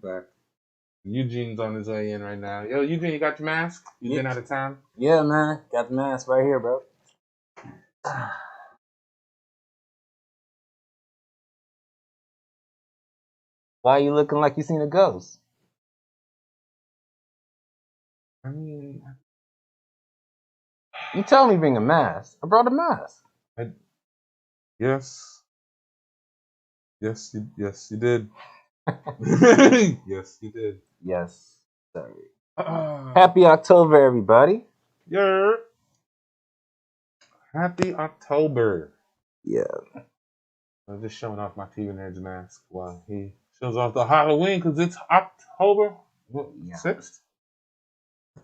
Back. Eugene's on his way in right now. Yo, Eugene, you got your mask? You been out of town? Yeah, man. Got the mask right here, bro. Why you looking like you seen a ghost? I mean, You tell me bring a mask. I brought a mask. yes. Yes, you did. Yes, you did. Yes, sorry. Happy October, everybody. Yeah. Happy October. Yeah. I'm just showing off my TV Nerds mask while he shows off the Halloween because it's October what, Yeah. 6th?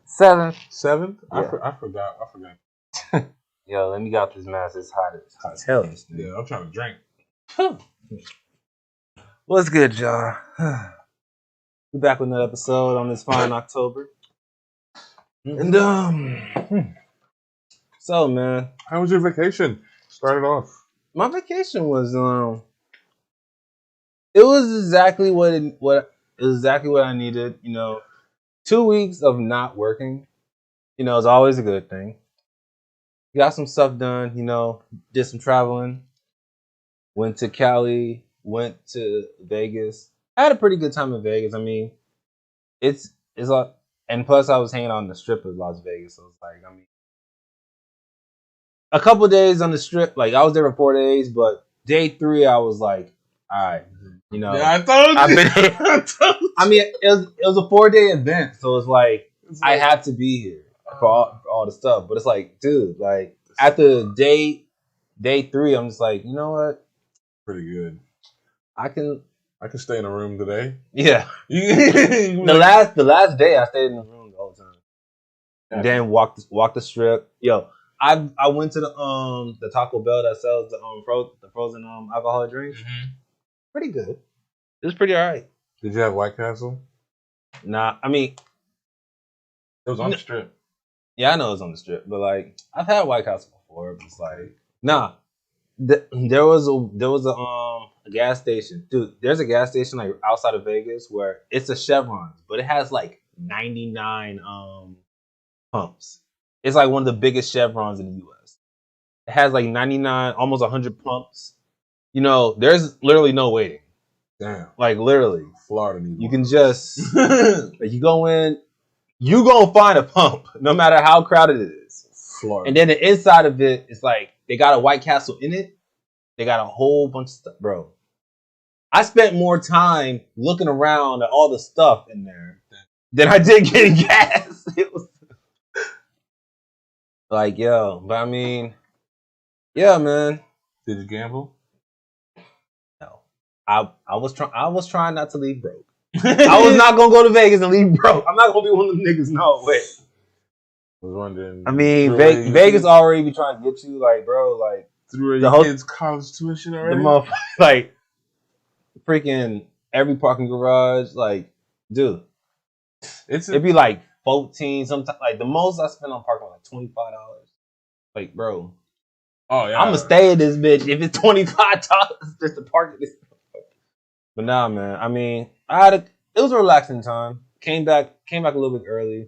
7th. 7th? Yeah. I forgot. Yo, let me get out this mask. It's hot as hell. Yeah, I'm trying to drink. What's good, y'all? We're back with another episode on this fine October. And so man, how was your vacation? Started off. My vacation was it was exactly what I needed. 2 weeks of not working, is always a good thing. Got some stuff done, did some traveling, went to Cali, went to Vegas. I had a pretty good time in Vegas. I mean, it's like, and plus I was hanging out on the strip of Las Vegas, so it's like, a couple days on the strip, like I was there for 4 days, but day 3 I was like, all right, Yeah, I told you. I've been I mean, it was a 4-day event, so it's like I have to be here for all the stuff. But it's like, dude, like after day 3, I'm just like, you know what? Pretty good. I can stay in a room today. Yeah. the last day I stayed in the room the whole time. And then walked the strip. Yo, I went to the Taco Bell that sells the frozen alcoholic drinks. Mm-hmm. Pretty good. It was pretty alright. Did you have White Castle? Nah, I mean, it was on the strip. Yeah, I know it was on the strip, but like I've had White Castle before. But it's like, nah. There was a gas station, dude. There's a gas station like outside of Vegas where it's a Chevron, but it has like 99 pumps. It's like one of the biggest Chevrons in the U.S. It has like 99, almost 100 pumps. There's literally no waiting. Damn. Like literally, Florida needs. You can just like you go in, you gonna find a pump, no matter how crowded it is. Florida. And then the inside of it is like they got a White Castle in it. They got a whole bunch of stuff, bro. I spent more time looking around at all the stuff in there than I did getting gas. It was like, yo, but I mean, yeah, man. Did you gamble? No, I was trying not to leave broke. I was not gonna go to Vegas and leave broke. I'm not gonna be one of them niggas. No way. I was wondering. I mean, Vegas already be trying to get you, like, bro, like through your kids' college tuition already. The motherfucker, like, freaking every parking garage, like, dude, it'd be like 14. Sometimes, like the most I spent on parking was like $25. Like, bro. Oh yeah. I'm gonna stay in this bitch if it's $25 just to park this. But nah, man. I mean, it was a relaxing time. Came back a little bit early.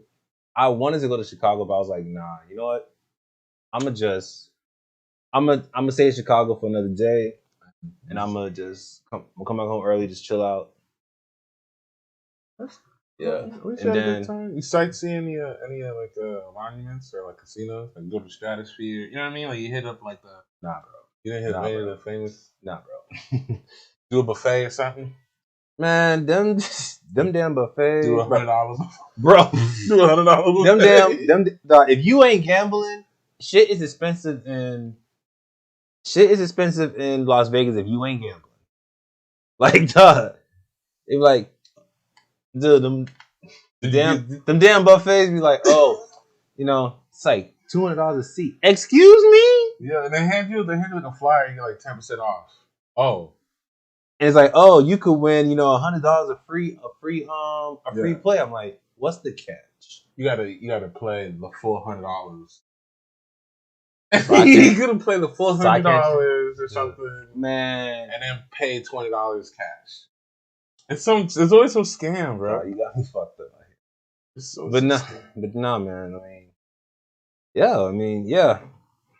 I wanted to go to Chicago, but I was like, nah. You know what? I'm gonna stay in Chicago for another day, and I'm gonna just come back home early, just chill out. Yeah. We had a good time. You sightsee any like monuments or like casinos? Like go to Stratosphere. You know what I mean? Like you hit up like the. Nah, bro. You didn't hit any of the famous. Nah, bro. Do a buffet or something. Man, them damn buffets. Do $100, bro. Do $100. Them if you ain't gambling, shit is expensive in Las Vegas if you ain't gambling. Like, duh. It like, dude, them damn buffets be like, oh, it's like $200 a seat. Excuse me? Yeah, and they hand you like a flyer, you get like 10% off. Oh. And it's like, oh, you could win, $100 a free play. I'm like, what's the catch? You gotta play the full $100. You could play the full $100 or something, man, and then pay $20 cash. It's always some scam, bro. Nah, you got me fucked up. It's so But no, scam. but no, man. I mean, yeah.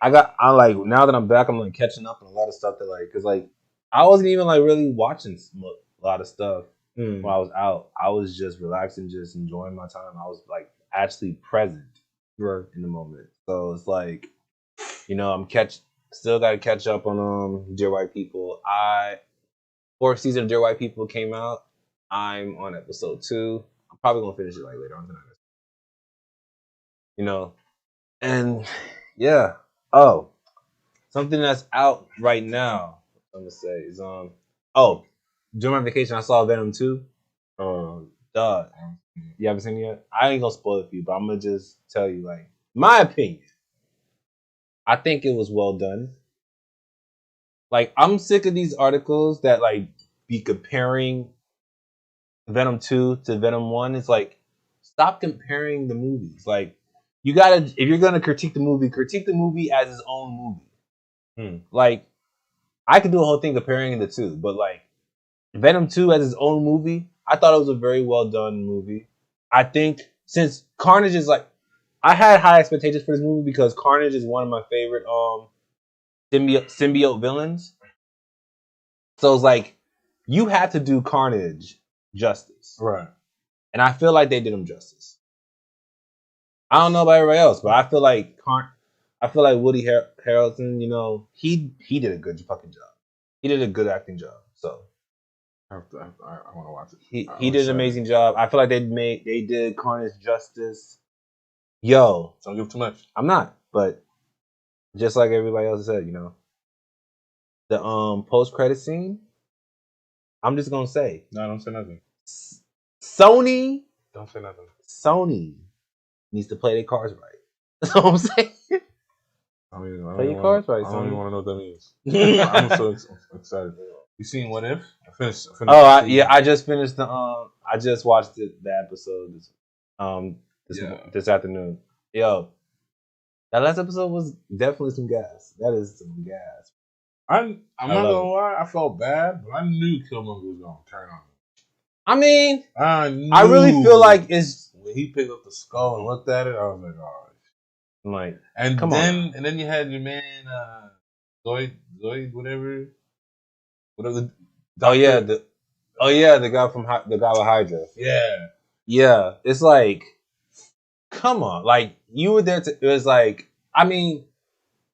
I like now that I'm back, I'm like catching up on a lot of stuff that like, cause like I wasn't even like really watching a lot of stuff when I was out. I was just relaxing, just enjoying my time. I was like actually present Right. in the moment. So it's like, I'm still got to catch up on Dear White People. Fourth season of Dear White People came out. I'm on episode 2. I'm probably gonna finish it like later on tonight. And yeah. Oh, something that's out right now. I'm gonna say is during my vacation I saw Venom 2. Dog. You haven't seen it yet? I ain't gonna spoil it for you, but I'm gonna just tell you like my opinion. I think it was well done. Like I'm sick of these articles that like be comparing Venom 2 to Venom 1. It's like stop comparing the movies. Like you gotta if you're gonna critique the movie as its own movie. Like I could do a whole thing comparing the two, but like Venom 2 as its own movie, I thought it was a very well done movie. I think since Carnage is like I had high expectations for this movie because Carnage is one of my favorite symbiote villains. So it's like you have to do Carnage justice. Right. And I feel like they did him justice. I don't know about everybody else, but I feel like Woody Harrelson, he did a good fucking job. He did a good acting job. So I want to watch it. He did an amazing job. I feel like they did Carnage justice. Yo, don't give too much. I'm not, but just like everybody else said, the post credit scene. I'm just gonna say, no, don't say nothing. Sony, don't say nothing. Sony needs to play their cards right. That's what I'm saying. Play your cards right. I don't even want to know what that means. I'm so excited. You seen What If? I finished I just finished I just watched the episode this afternoon. Yo, that last episode was definitely some gas. That is some gas. I'm not gonna lie, I felt bad, but I knew Killmonger was gonna turn on me. I mean, I really feel like it's when he picked up the skull and looked at it, I was like, oh. I'm like, and then you had your man Zoid, whatever. The guy the guy with Hydra. Yeah. Yeah. It's like, come on. Like, you were there it was like, I mean,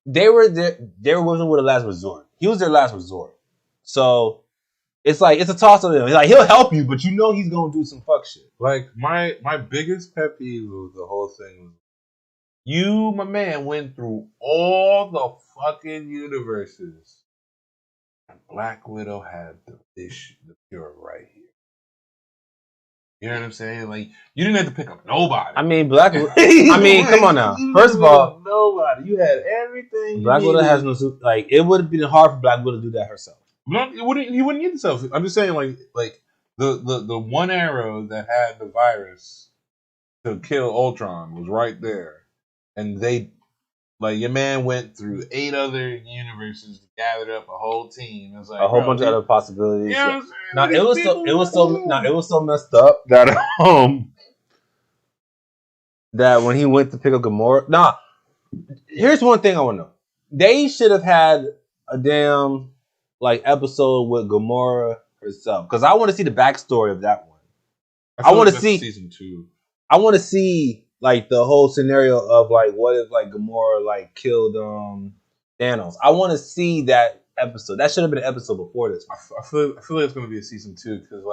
they were there with the last resort. He was their last resort. So it's like it's a toss of him. Like he'll help you, but he's gonna do some fuck shit. Like my biggest pet peeve was the whole thing. You, my man, went through all the fucking universes. And Black Widow had the cure right here. You know what I'm saying? Like, you didn't have to pick up nobody. I mean, come on now. First of all, nobody. You had everything. Black Widow has no suit. Like, it would have been hard for Black Widow to do that herself. No, he wouldn't need himself. I'm just saying, like the one arrow that had the virus to kill Ultron was right there, and your man went through 8 other universes to gather up a whole team. It was like a whole bunch of other possibilities. Yeah. Now it was so messed up that that when he went to pick up Gamora. Nah, here's one thing I want to know. They should have had a damn episode with Gamora herself because I want to see the backstory of that one. I want to see season 2. I want to see the whole scenario of what if Gamora killed Thanos. I want to see that episode. That should have been an episode before this one. I feel like it's going to be a season 2 because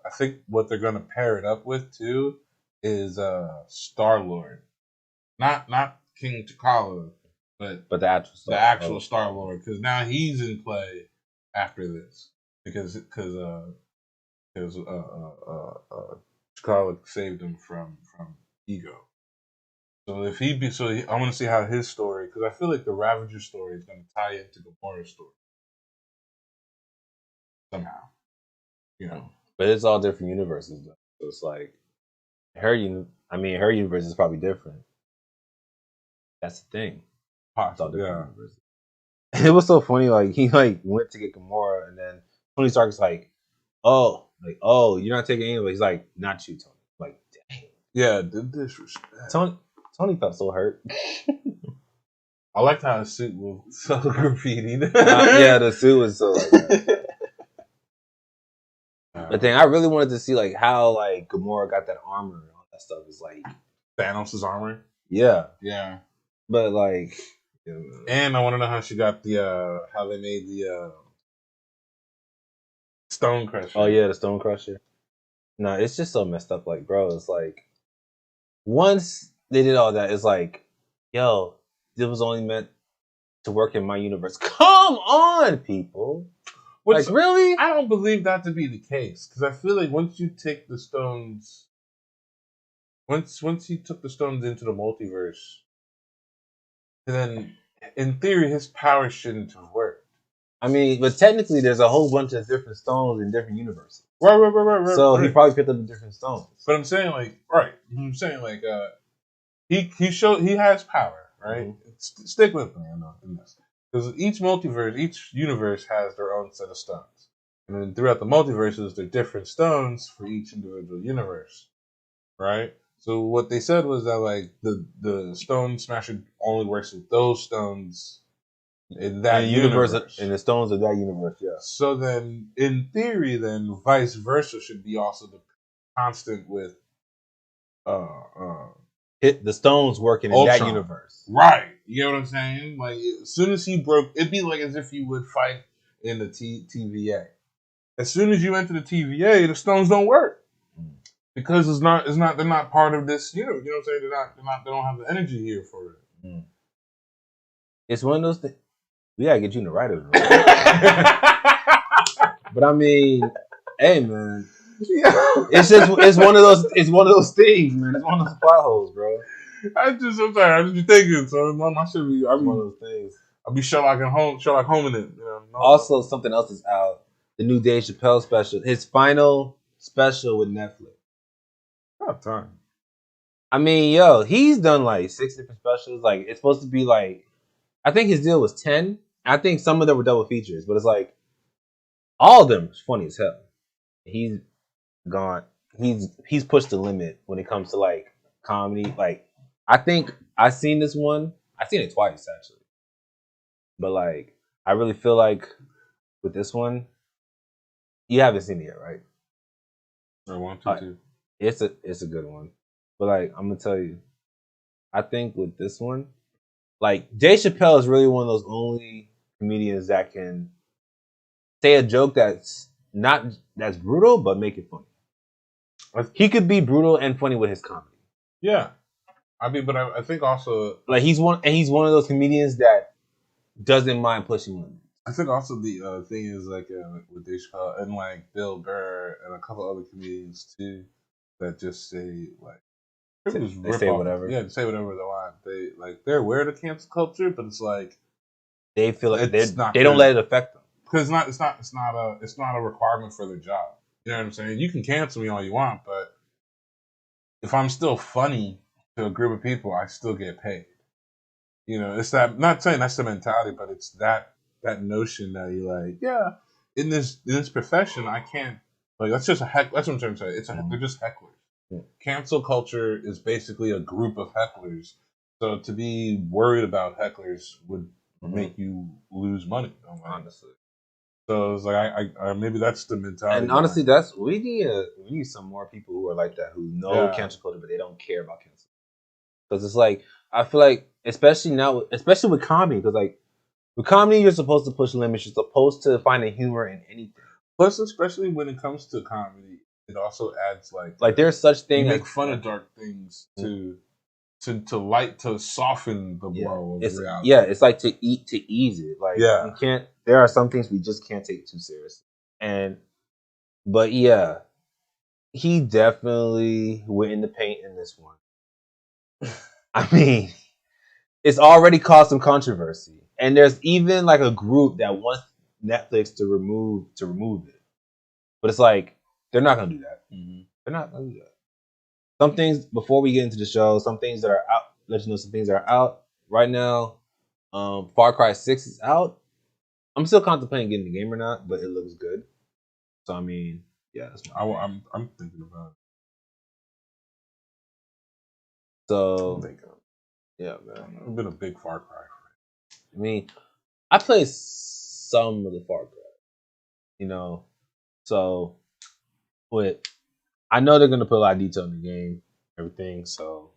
I think what they're going to pair it up with too is Star-Lord, not King T'Challa, but the actual Star-Lord, because now he's in play after this because T'Challa saved him from Ego. So I want to see how his story, because I feel like the Ravager story is going to tie into Gamora's story somehow, But it's all different universes, though. So it's like her universe is probably different. That's the thing. It's all different universes. It was so funny. He went to get Gamora, and then Tony Stark's like, "Oh, Like, oh, you're not taking any of it. He's like, not you, Tony. Like, dang. Yeah, the disrespect. Tony felt so hurt. I liked how his suit was so graffitied. Yeah, the suit was so like that. The thing I really wanted to see, like, how like Gamora got that armor and all that stuff is like Thanos' armor. Yeah. Yeah. But like, and I want to know how she got the how they made the Stone Crusher. Oh yeah, the Stone Crusher. No, it's just so messed up. Like, bro, it's like once they did all that, it's like, yo, this was only meant to work in my universe. Come on, people. Like, really? I don't believe that to be the case because I feel like once you take the stones, once he took the stones into the multiverse, then in theory his power shouldn't have worked. I mean, but technically, there's a whole bunch of different stones in different universes. Right. So he probably picked up the different stones. But I'm saying, like, I'm saying, like, he has power, right? Mm-hmm. Stick with me in this, because each universe has their own set of stones, and then throughout the multiverses, there are different stones for each individual universe, right? So what they said was that like the Stone Smasher only works with those stones. In that universe. In the stones of that universe, yeah. So then, in theory, then vice versa should be also the constant with hit the stones working in Ultron. That universe. Right. You get what I'm saying? Like, as soon as he broke, it'd be like as if you would fight in the TVA. As soon as you enter the TVA, the stones don't work. Because they're not part of this, you know what I'm saying? They don't have the energy here for it. It's one of those things. We gotta get you in the writer's room. But I mean, hey man, it's one of those things, man. It's one of those plot holes, bro. I just be thinking, so I should be. One of those things. I'll be Sherlock Holmes in it. You know? Also, something else is out. The new Dave Chappelle special, his final special with Netflix. About time. I mean, yo, he's done like 6 different specials. Like, it's supposed to be like, I think his deal was 10. I think some of them were double features, but it's like all of them funny as hell. He's gone. He's pushed the limit when it comes to like comedy. Like, I think I've seen this one. I've seen it twice actually, but like I really feel like with this one, you haven't seen it yet, right? I want to. It's a good one, but like I'm gonna tell you, I think with this one, like Dave Chappelle is really one of those only comedians that can say a joke that's brutal but make it funny. He could be brutal and funny with his comedy. Yeah, I mean, but I think also like he's one of those comedians that doesn't mind pushing limits. I think also the thing is like with Dave Chappelle and like Bill Burr and a couple other comedians too that just say like they say whatever. Yeah, they say whatever they want. They're aware of cancel culture, but it's like they feel like they don't let it affect them. Because it's not a requirement for their job. You know what I'm saying? You can cancel me all you want, but if I'm still funny to a group of people, I still get paid. You know, it's that. Not saying that's the mentality, but it's that notion that you're like, yeah, in this profession, I can't like that's just a heck. That's what I'm trying to say. They're just hecklers. Yeah. Cancel culture is basically a group of hecklers. So to be worried about hecklers would make you lose money. Honestly. So it's like I maybe that's the mentality. And honestly, we need some more people who are like that, who know cancel culture, but they don't care about cancel. Because it's like I feel like especially with comedy, because like with comedy you're supposed to push limits, you're supposed to find a humor in anything. Plus, especially when it comes to comedy, it also adds like there's such thing. You make fun of dark things to soften the blow of reality. Yeah, it's like to ease it. Like you can't. There are some things we just can't take too seriously. But yeah, he definitely went in the paint in this one. I mean, it's already caused some controversy, and there's even like a group that wants Netflix to remove it. But it's like they're not gonna do that. Mm-hmm. They're not gonna do that. Some things before we get into the show, some things that are out. Let you know some things that are out right now. Far Cry 6 is out. I'm still contemplating getting the game or not, but it looks good. So I mean, Yeah, that's I'm thinking about it. So yeah, man. I've been a big Far Cry. I mean, I played some of the Far Cry, you know. So, but I know they're gonna put a lot of detail in the game, everything. So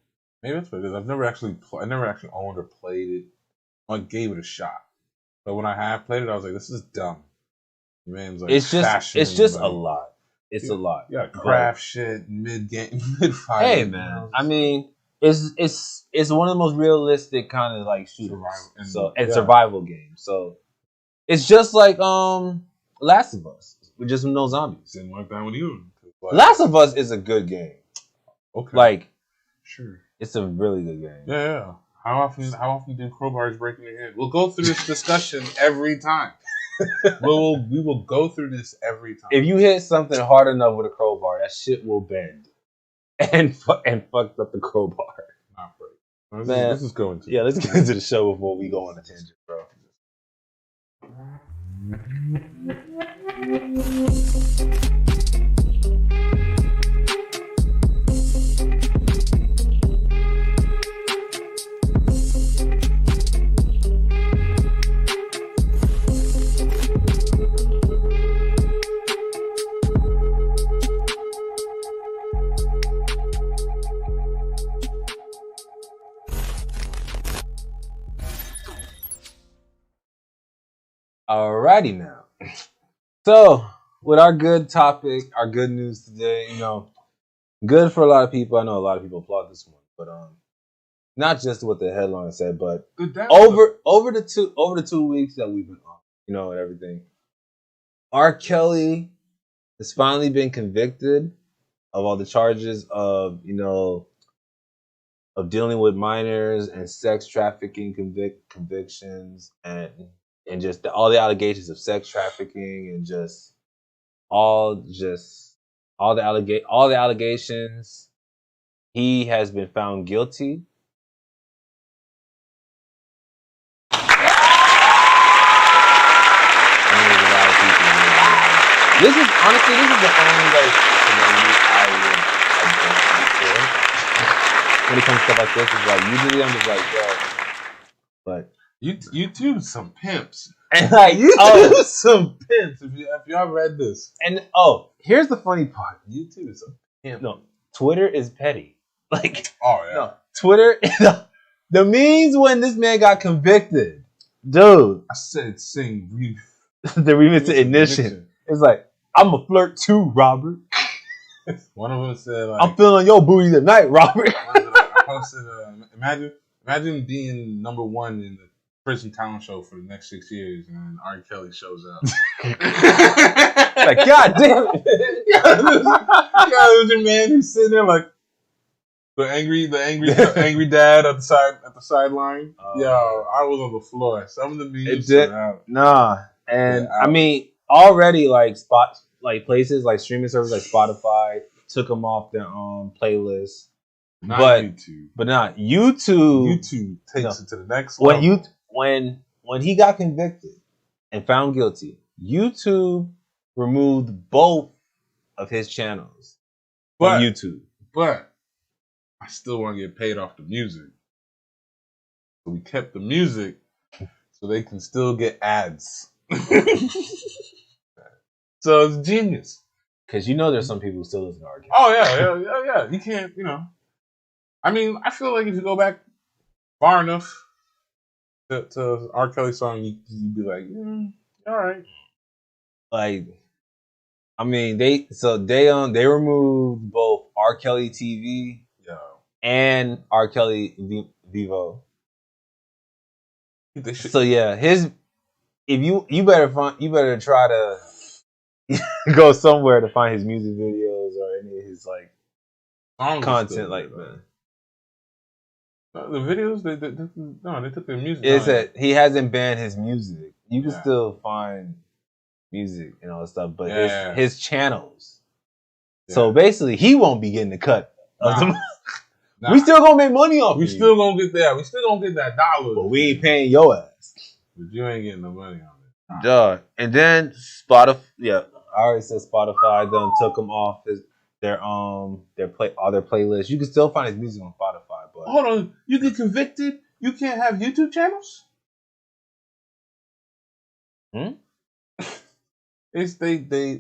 maybe that's what it is. I never actually owned or played it. I gave it a shot, but when I have played it, I was like, "This is dumb." Man's like, it's just like, a lot. It's a lot. Yeah, craft shit mid game, mid fight. Hey man, I mean, it's one of the most realistic kind of like shooters, survival games. So it's just like Last of Us with just no zombies. Didn't like that with you. Last of Us is a good game. Okay. Like, sure, it's a really good game. Yeah. How often do crowbars break in your head? We'll go through this discussion every time. we will go through this every time. If you hit something hard enough with a crowbar, that shit will bend and fucked up the crowbar. Not break. This is going to. Yeah, let's get into the show before we go on a tangent, bro. Alrighty now. So, with our good topic, our good news today, good for a lot of people. I know a lot of people applaud this one, but not just what the headline said, but over the 2 weeks that we've been on, and everything. R. Kelly has finally been convicted of all the charges of dealing with minors and sex trafficking convictions and just all the allegations of sex trafficking and just all the allegations. He has been found guilty. This is the only news I would when it comes to stuff like this. Is like usually I'm just like, yo, but you two some pimps. And like some pimps. If y'all read this. And here's the funny part. YouTube is a pimp. No, Twitter is petty. Like, no, Twitter. The memes when this man got convicted, dude. I said sing the remix to Ignition. It's like, I'm a flirt too, Robert. One of them said, like, I'm feeling your booty tonight, Robert. I posted, imagine being number one in the prison talent show for the next 6 years, and R. Kelly shows up. Like, God damn it! There's a man who's sitting there like the angry dad at the sideline. Yo, I was on the floor. Some of the memes are out. Nah, and I mean, already like places like streaming services like Spotify took them off their playlist. But not YouTube. YouTube takes it to the next level. When he got convicted and found guilty, YouTube removed both of his channels from YouTube. But I still want to get paid off the music. So we kept the music so they can still get ads. So it's genius. Because there's some people who still listen to R. Kelly. Oh, yeah. You can't, I mean, I feel like if you go back far enough to R. Kelly song, you'd be like, all right. Like, I mean, they removed both R. Kelly TV and R. Kelly Vivo. So yeah, you better try to go somewhere to find his music videos or any of his like content like that. The videos, they took the music. It's that he hasn't banned his music. You can still find music and all that stuff, but his channels. Yeah. So basically, he won't be getting the cut. We still gonna make money off. We still gonna get that. We still gonna get that dollar. But we ain't paying your ass. But you ain't getting no money on it. Duh. And then Spotify. Yeah. I already said Spotify done took him off their all their playlists. You can still find his music on Spotify, but Hold on, you get convicted, you can't have YouTube channels? It's they they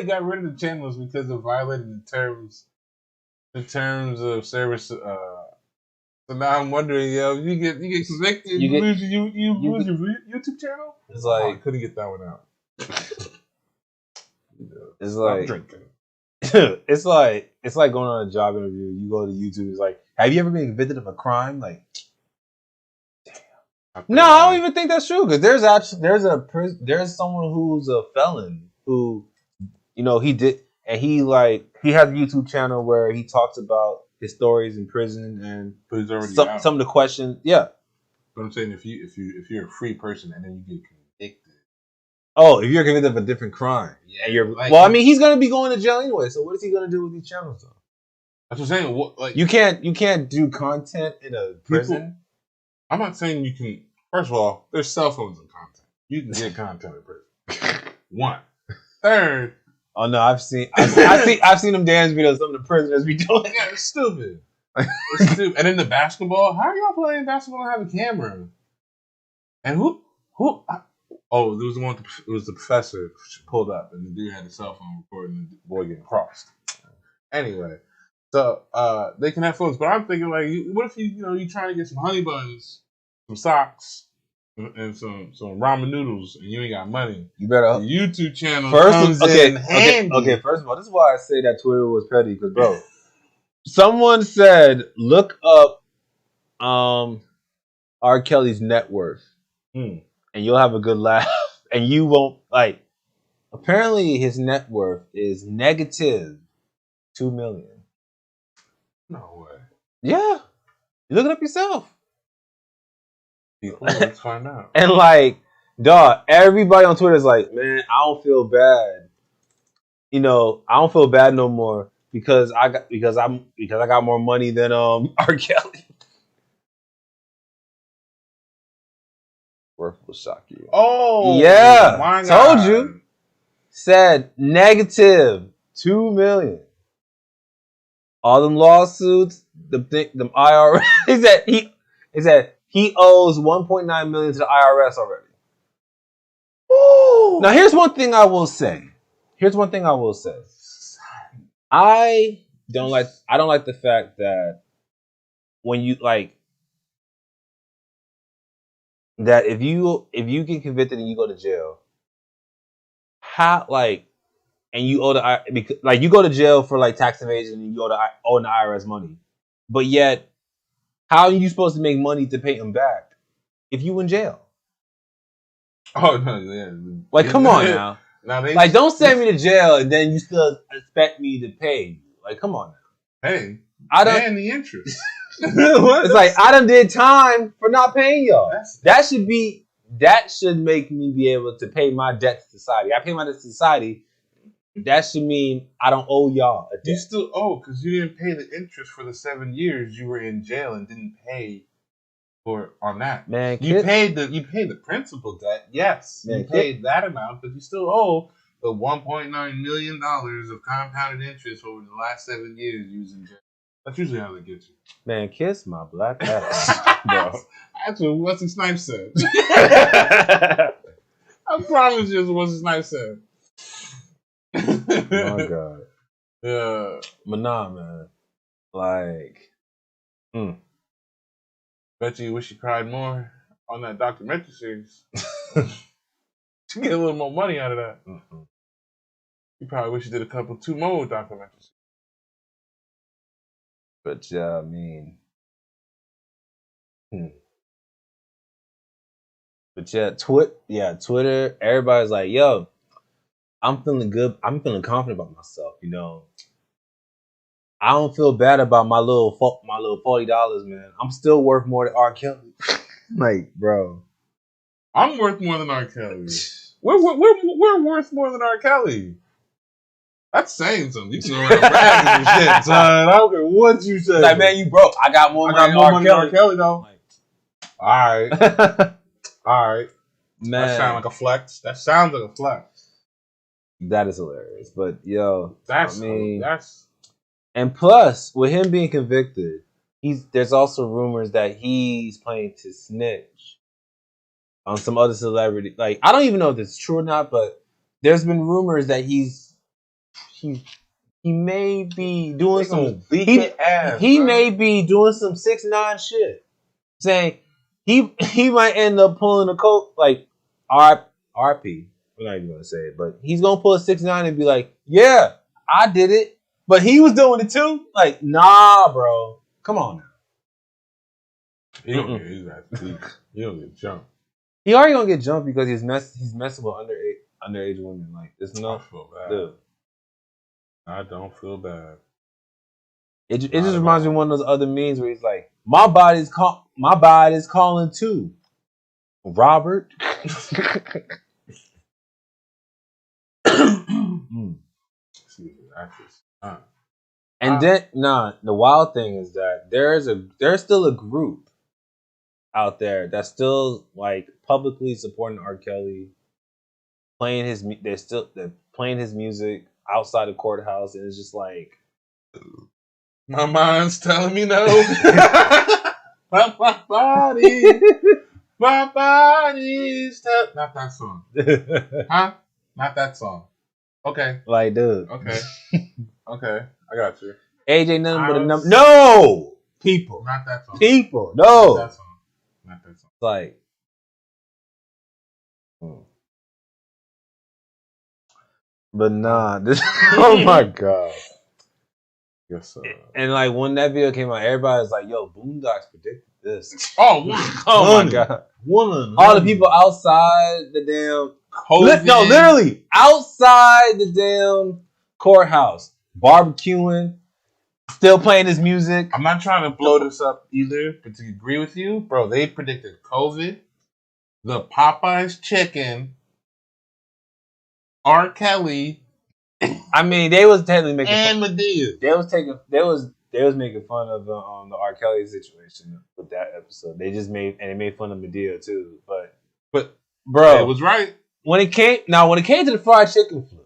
got rid of the channels because of violating the terms of service. So now I'm wondering, you get convicted, you lose your YouTube channel. It's like I couldn't get that one out. It's Stop like drinking. it's like going on a job interview. You go to YouTube. It's like, have you ever been convicted of a crime? Like, no, I don't even think that's true because there's someone who's a felon who, he did, and he has a YouTube channel where he talks about his stories in prison and but he's already some of the questions. Yeah, but I'm saying if you're a free person and then you get convicted. Oh, if you're convicted of a different crime, he's gonna be going to jail anyway. So what is he gonna do with these channels though? That's what I'm saying. You can't do content in a prison. I'm not saying you can. First of all, there's cell phones and content. You can get content in prison. One. Third. Oh no, I've seen them dance videos some of the prisoners be doing. Yeah, it's stupid. It's stupid. And then the basketball. How are y'all playing basketball and have a camera? And who? Oh, there was the one. It was the professor pulled up, and the dude had a cell phone recording the boy getting crossed. Anyway, so they can have phones, but I'm thinking what if you trying to get some honey buns, some socks, and some ramen noodles, and you ain't got money? You better the YouTube channel comes in handy. Okay. First of all, this is why I say that Twitter was petty because bro, someone said look up R. Kelly's net worth. And you'll have a good laugh, and you won't apparently, his net worth is negative $2 million. No way. Yeah, you look it up yourself. Let's find out. And dog, everybody on Twitter is like, man, I don't feel bad. I don't feel bad no more because I got more money than R. Kelly. Worth will shock you. Oh, yeah, my God. Told you. Said negative $2 million. All them lawsuits, them IRS. He said he owes $1.9 million to the IRS already. Ooh. Now here's one thing I will say. I don't like the fact that when you that if you get convicted and you go to jail, and you owe you go to jail for tax evasion and you owe the IRS money, but yet how are you supposed to make money to pay them back if you in jail? Oh no, yeah. Come on now. Don't send me to jail and then you still expect me to pay. Come on now. Hey, I don't and the interest. It's I done did time for not paying y'all. That should make me be able to pay my debt to society. I pay my debt to society. That should mean I don't owe y'all a debt. You still owe because you didn't pay the interest for the 7 years you were in jail and didn't pay on that. Man, you paid the principal debt. Yes, you paid that amount, but you still owe the $1.9 million of compounded interest over the last 7 years you was in jail. That's usually how they get you. Man, kiss my black ass, bro. That's what Wesley Snipes said. I promise you, what Wesley Snipes said. Oh my God. Yeah. But nah, man. Bet you wish you cried more on that documentary series. To get a little more money out of that. Mm-hmm. You probably wish you did two more documentaries. But yeah, I mean, but yeah, Twitter. Everybody's like, "Yo, I'm feeling good. I'm feeling confident about myself." I don't feel bad about my little $40, man. I'm still worth more than R. Kelly. Bro, I'm worth more than R. Kelly. We're worth more than R. Kelly. That's saying something. You can go around bragging and shit, son. I don't care what you say. Man, you broke. I got more money than R. Kelly, though. All right. All right. Man. That sounds like a flex. That is hilarious. But yo, That's and plus with him being convicted, there's also rumors that he's planning to snitch on some other celebrity. Like I don't even know if it's true or not, but there's been rumors that he may be doing some he may be doing some 6ix9ine shit. Saying he might end up pulling a coat like RP. We're not even gonna say it, but he's gonna pull a 6ix9ine and be like, "Yeah, I did it, but he was doing it too." Like, nah, bro, come on now. He don't get jumped. He already gonna get jumped because he's messing with underage women. Like, it's I no. feel bad. Dude. I don't feel bad. It just reminds me of one of those other memes where he's like, my body's calling too. Robert. And then the wild thing is that there's still a group out there that's still like publicly supporting R. Kelly, they're playing his music outside the courthouse, and it's just like my mind's telling me no. my body's not that song. Huh? Not that song. Okay. Like, dude. Okay. Okay. I got you. AJ nothing but a number. No! People. Not that song. People. No. Not that song. Not that song. Like. But nah. Oh my God. Yes, sir. And like when that video came out, everybody was like, yo, Boondocks predicted this. Oh my God. All the people outside the damn COVID. No, literally outside the damn courthouse, barbecuing, still playing his music. I'm not trying to blow this up either, but to agree with you, bro, they predicted COVID, the Popeyes chicken, R. Kelly. I mean, they was technically making and Madea. They was making fun of the R. Kelly situation with that episode. They made fun of Madea too. But bro, it was right. When it came to the fried chicken flu,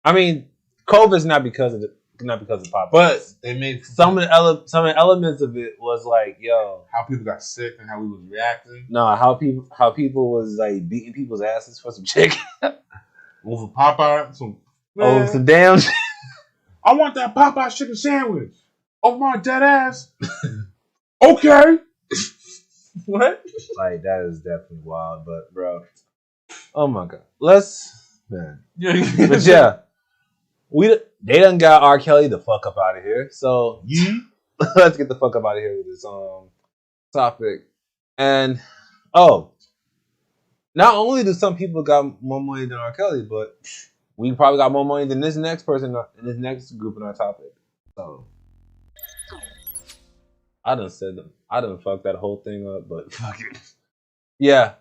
I mean, COVID's not because of Popeyes. But they made some of the elements of it was like, yo, how people got sick and how we was reacting. No, how people was like beating people's asses for some chicken. Over Popeye, some damn. I want that Popeye chicken sandwich. Oh my dead ass. Okay. What? Like that is definitely wild, but bro. Oh my God. Man. But yeah. They done got R. Kelly the fuck up out of here. So let's get the fuck up out of here with this topic. And not only do some people got more money than R. Kelly, but we probably got more money than this next person in this next group in our topic. So I done fucked that whole thing up, but fuck it. Yeah.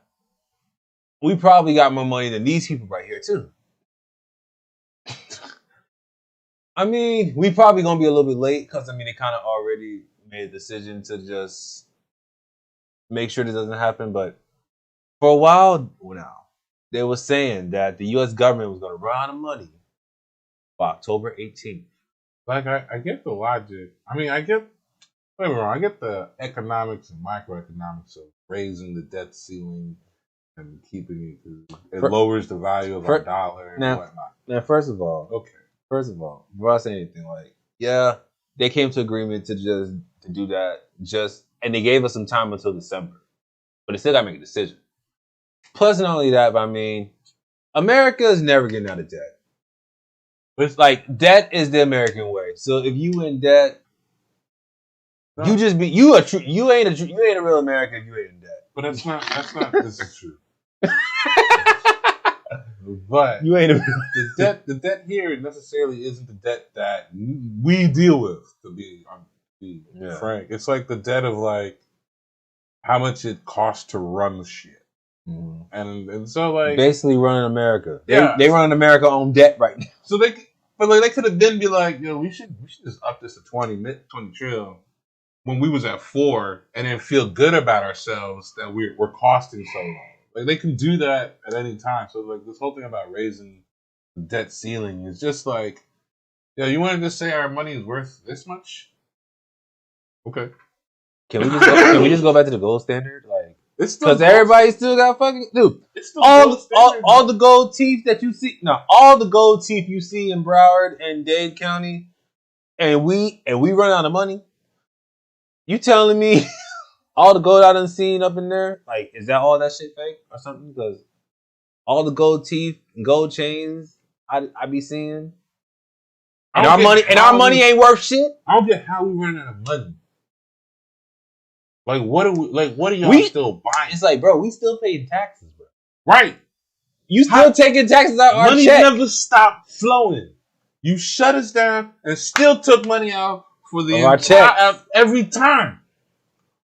We probably got more money than these people right here too. I mean, we probably gonna be a little bit late because they kind of already made a decision to just make sure this doesn't happen. But for a while now, they were saying that the U.S. government was gonna run out of money by October 18th. Like I get the logic. I mean, I get the economics and microeconomics of raising the debt ceiling and keeping it. It lowers the value of our dollar and whatnot. Now, first of all, before I say anything, like, yeah, they came to agreement to do that, and they gave us some time until December, but they still got to make a decision. Plus, not only that, but I mean, America is never getting out of debt. It's like debt is the American way. So if you in debt, you ain't a real American if you ain't in debt. But that's not. This is true. But you ain't the debt here necessarily isn't the debt that we deal with. To be frank, it's like the debt of like how much it costs to run the shit, and so like basically running America. Yeah, they run America on debt right now. So they could have then be like, we should just up this to 20 trillion when we was at 4, and then feel good about ourselves that we're costing so long. Like they can do that at any time. So like this whole thing about raising debt ceiling. It's just like, yo, you want to just say our money is worth this much? Okay. Can we just go back to the gold standard? Like, It's still because everybody still got fucking dude. It's still gold standard, all the gold teeth that you see, no, all the gold teeth you see in Broward and Dade County, and we run out of money. You telling me all the gold I done seen up in there, like, is that all that shit fake or something? Because all the gold teeth and gold chains I be seeing, and our money ain't worth shit. I don't get how we run out of money. Like, what are y'all still buying? It's like, bro, we still paying taxes, bro. Right. You still taking taxes out our money check. Never stopped flowing. You shut us down and still took money out for the our check every time.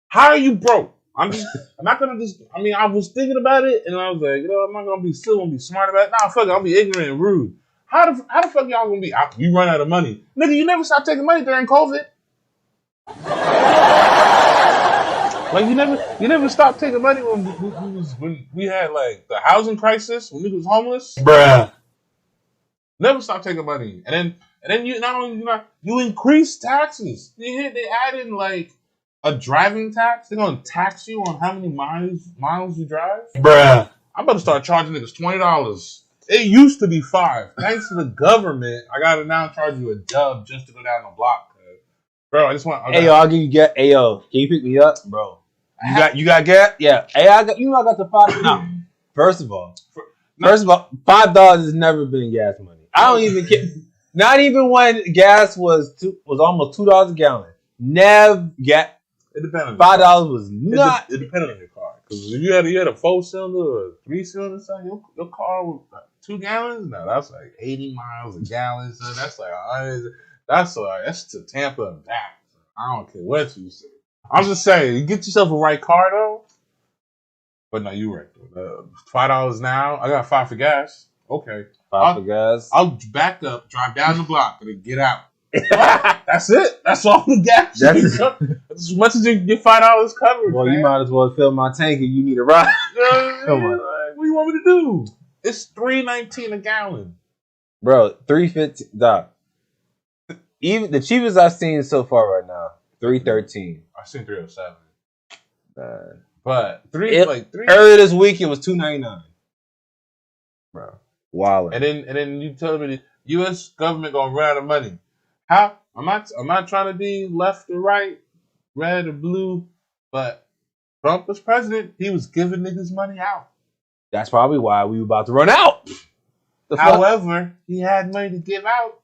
How are you broke? I'm not gonna just. I mean, I was thinking about it and I was like, I'm not gonna be still gonna be smart about it. Nah, fuck it, I'll be ignorant and rude. How the fuck y'all gonna be? We run out of money, nigga. You never stopped taking money during COVID. Like you never stopped taking money when we had like the housing crisis, when we was homeless, bruh. Never stopped taking money, and then you not only you increase taxes. They added like a driving tax. They're gonna tax you on how many miles you drive, bruh. I'm about to start charging niggas $20. It used to be $5. Thanks to the government, I gotta now charge you a dub just to go down the block. Bro, I just want. Hey yo, I'll give you get. Hey yo, can you pick me up, bro? You got gas? Yeah. Hey, I got the $5. No. First of all, $5 has never been gas money. I don't even care. Not even when gas was almost $2 a gallon. Never get. It depended. $5 was not. It depended on your car. Because if you had a 4-cylinder or a 3-cylinder, something, your car was 2 gallons. No, that's like 80 miles a gallon. So that's like that's to Tampa and back. I don't care what you say. I'm just saying, you get yourself a right car though. But no, you right though. $5 now. I got 5 for gas. Okay. 5 for gas. I'll back up, drive down the block, and then get out. That's it. That's all the gas. That's as much as you get $5 covered. Well, man. You might as well fill my tank and you need a ride. Come on. Like, what do you want me to do? It's $3.19 a gallon. Bro, $3.50. Doc. Even the cheapest I've seen so far right now, $3.13. I've seen $3.07. Man. But three earlier this week it was $2.99. Bro. Wow. And then you tell me the US government gonna run out of money. How? I'm not trying to be left or right, red or blue, but Trump was president, he was giving niggas money out. That's probably why we were about to run out. However, he had money to give out.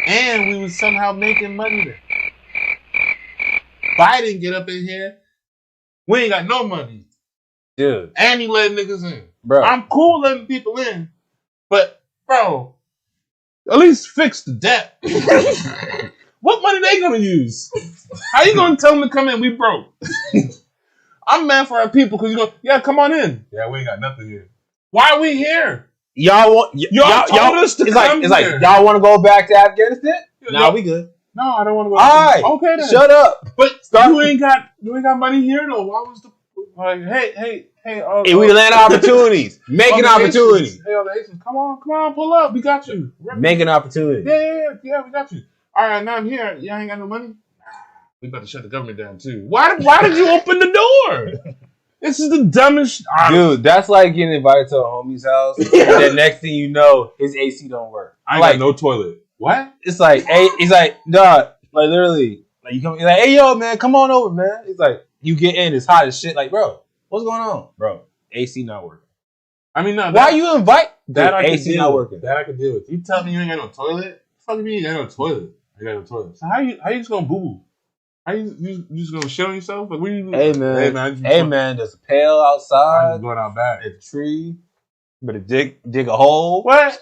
And we was somehow making money there. Biden get up in here. We ain't got no money. Dude. And he letting niggas in. Bro. I'm cool letting people in. But, bro, at least fix the debt. What money they gonna use? How you gonna tell them to come in? We broke. I'm mad for our people because you go, yeah, come on in. Yeah, we ain't got nothing here. Why are we here? Y'all told us to come here. It's like, y'all want to go back to Afghanistan? Nah, we good. No, I don't want to go. All right. Okay then. Shut up. But you ain't got money here though. Why was the like? Hey. We land opportunities, making opportunities. Hey, all the Asians, come on, pull up. We got you. Making opportunities. Yeah, we got you. All right, now I'm here. Y'all ain't got no money. We about to shut the government down too. Why did you open the door? This is the dumbest. Dude, that's like getting invited to a homie's house. And then next thing you know, his AC don't work. I ain't got no toilet. What? It's like, hey, he's like, dog, like literally, like you come, you're like, hey, yo, man, come on over, man. It's like, you get in, it's hot as shit. Like, bro, what's going on, bro? AC not working. I mean, no. Why you invite that? AC not working. That I can deal with. You tell me you ain't got no toilet? Fuck me, you ain't got no toilet. I got no toilet. So how you just gonna boo boo? How you just gonna shit on yourself? Like, what are you doing? Hey man, there's a pail outside. I'm going out back. A tree. Better dig a hole. What?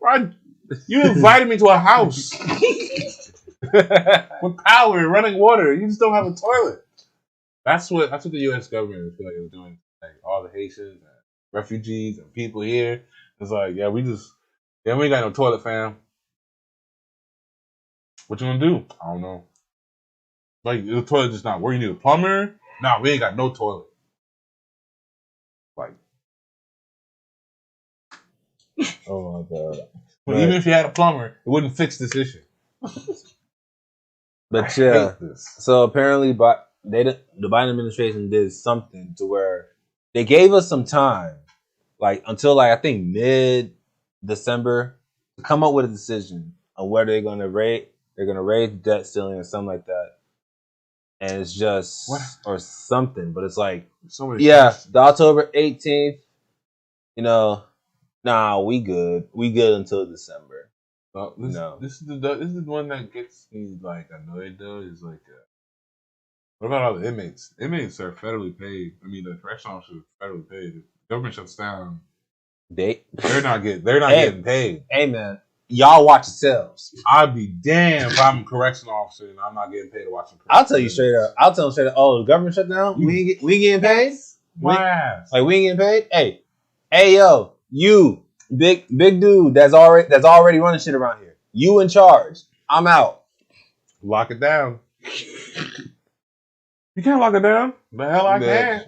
Right? You invited me to a house with power and running water. You just don't have a toilet. That's what the U.S. government feel like is doing. Like all the Haitians, and refugees, and people here. It's like, we ain't got no toilet, fam. What you gonna do? I don't know. Like the toilet just not working. You need a plumber? Nah, we ain't got no toilet. Like, Oh my god. But even if you had a plumber, it wouldn't fix this issue. But I yeah, hate this. so apparently, the Biden administration did something to where they gave us some time, like until like I think mid-December, to come up with a decision on whether they're going to raise the debt ceiling or something like that. And it's just or something, but it's like the October 18th. You know, nah, we good until December. This is the one that gets me like annoyed though. Is like, what about all the inmates? Inmates are federally paid. I mean, the correctional officers are federally paid. If the government shuts down, they're not getting paid. Hey man, y'all watch yourselves. I'd be damned if I'm a correctional officer and I'm not getting paid to watch them. I'll tell you straight up. I'll tell them straight up. Oh, the government shut down. We ain't getting paid. My ass. Like we ain't getting paid. Hey yo, you big dude that's already running shit around here. You in charge. I'm out. Lock it down. You can't lock it down. The hell I can.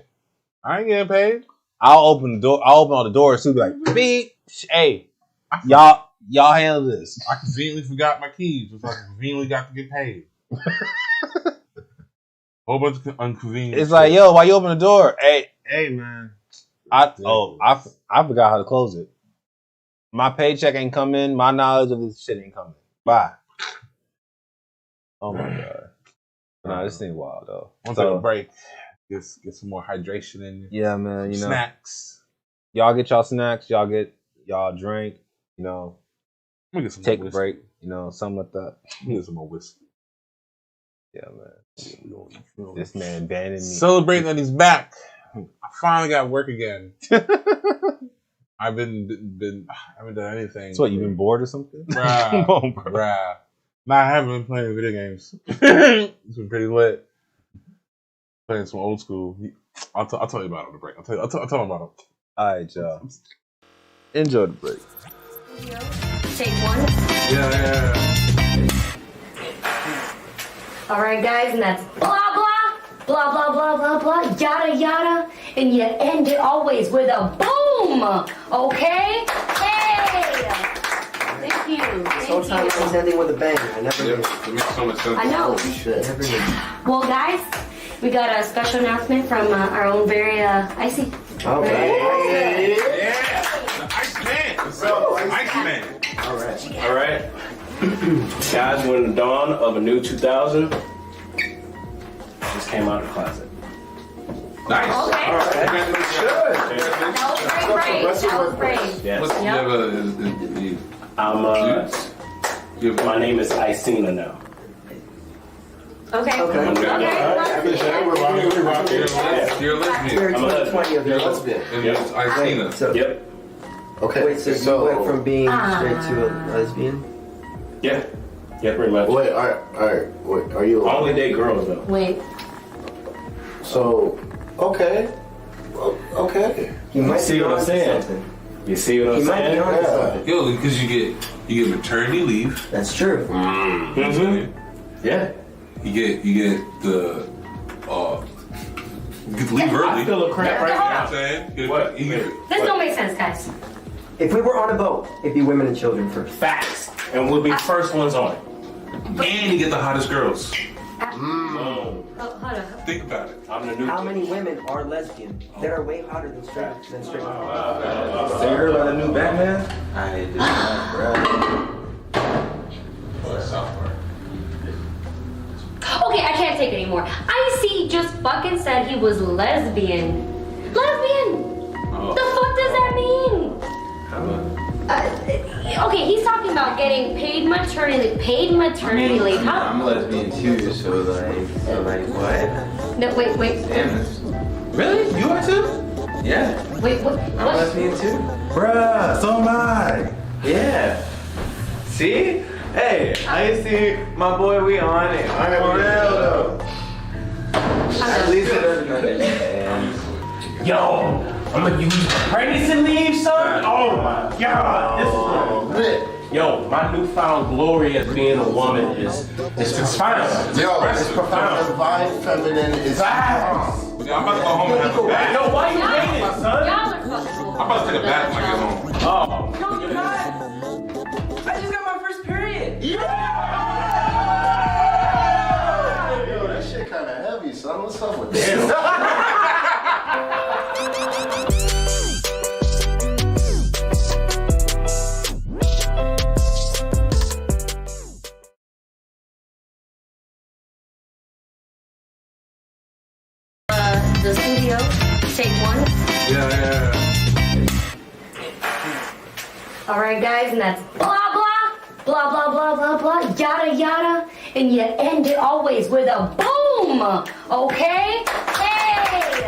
I ain't getting paid. I'll open the door. I'll open all the doors too. Be like, beep. Hey, y'all handle this. I conveniently forgot my keys, so I conveniently got to get paid. Whole bunch of inconvenience. It's like, yo, why you open the door? Hey, man. I forgot how to close it. My paycheck ain't coming. My knowledge of this shit ain't coming. Bye. Oh my god. Nah, this thing wild though. I'll take a break. Get some more hydration in you. Yeah, man. You know, snacks. Y'all get y'all snacks. Y'all drink. You know, get some take a break. You know, something like that. Get some more whiskey. Yeah, man. This man banning me. Celebrating that he's back. I finally got work again. I haven't done anything. So what, you been bored or something? Bruh. Bruh. Nah, I haven't been playing video games. It's been pretty lit. Playing some old school. I'll tell you about it on the break. I'll tell them about it. Alright, y'all. Enjoy the break. Take one. Yeah. Alright guys, and that's blah blah, blah blah blah blah blah, yada yada, and you end it always with a boom! Okay? Hey! Thank you. This whole time it was ending with a bang. I never did. It makes so much sense. I know. Holy shit. Never did. Well guys, we got a special announcement from our own very Icy. All right. Yeah. The Iceman. Iceman. All right. Guys, we're in the dawn of a new 2000. Just came out of the closet. Nice. Okay. All right. That was great. Yes. My name is Icena now. Okay. We're rocking. You're a lesbian. I'm a lesbian. 20 of your lesbian. And it's Icena. So, Yep. okay. Wait, so you went from being straight to a lesbian? Yeah. Yeah, pretty much. Wait, alright. Wait, are you? I only date girls though. Wait. So, okay. Okay. You might see be what I'm onto saying? something. You see what I'm He might be saying? onto something. Yo, because you get maternity leave. That's true. Mm-hmm. Yeah. You get the you get to leave early. I feel a cramp right You know what now. I'm saying? What? This don't make sense, guys. If we were on a boat, it'd be women and children first. Facts. And we'll be first ones on it. And you get the hottest girls. Boom. Oh, hold on. Think about it. I'm the new How kid. many women are lesbian that are way hotter than straight men? So you heard about the new Batman? I did not, Okay, I can't take it anymore. Icy just fucking said he was lesbian. Lesbian? The fuck does that mean? Okay, he's talking about getting paid maternity leave. How? I'm a lesbian too, so like what? No, wait. Really? You are too? Yeah. Wait, what? I'm a lesbian too? Bruh, so am I. Yeah. See? Hey, I see my boy, we on it. I'm for real though. At least it doesn't understand. Yo, I'm gonna use pregnancy leave, son. Oh my god, this is lit. Yo, my newfound glory as being a woman is profound. Yo, It's profound. divine feminine is Facts. I'm about to go home and have a bath. Yo, why you hating, son? Y'all are fucking cool. I'm about to take a bath when I get home. Oh, Yo, that shit kind of heavy, son. What's up with this? The studio, take one. Yeah. All right, guys, and that's blah, blah, blah, blah, blah, blah, blah, yada, yada. And you end it always with a boom, okay? Hey!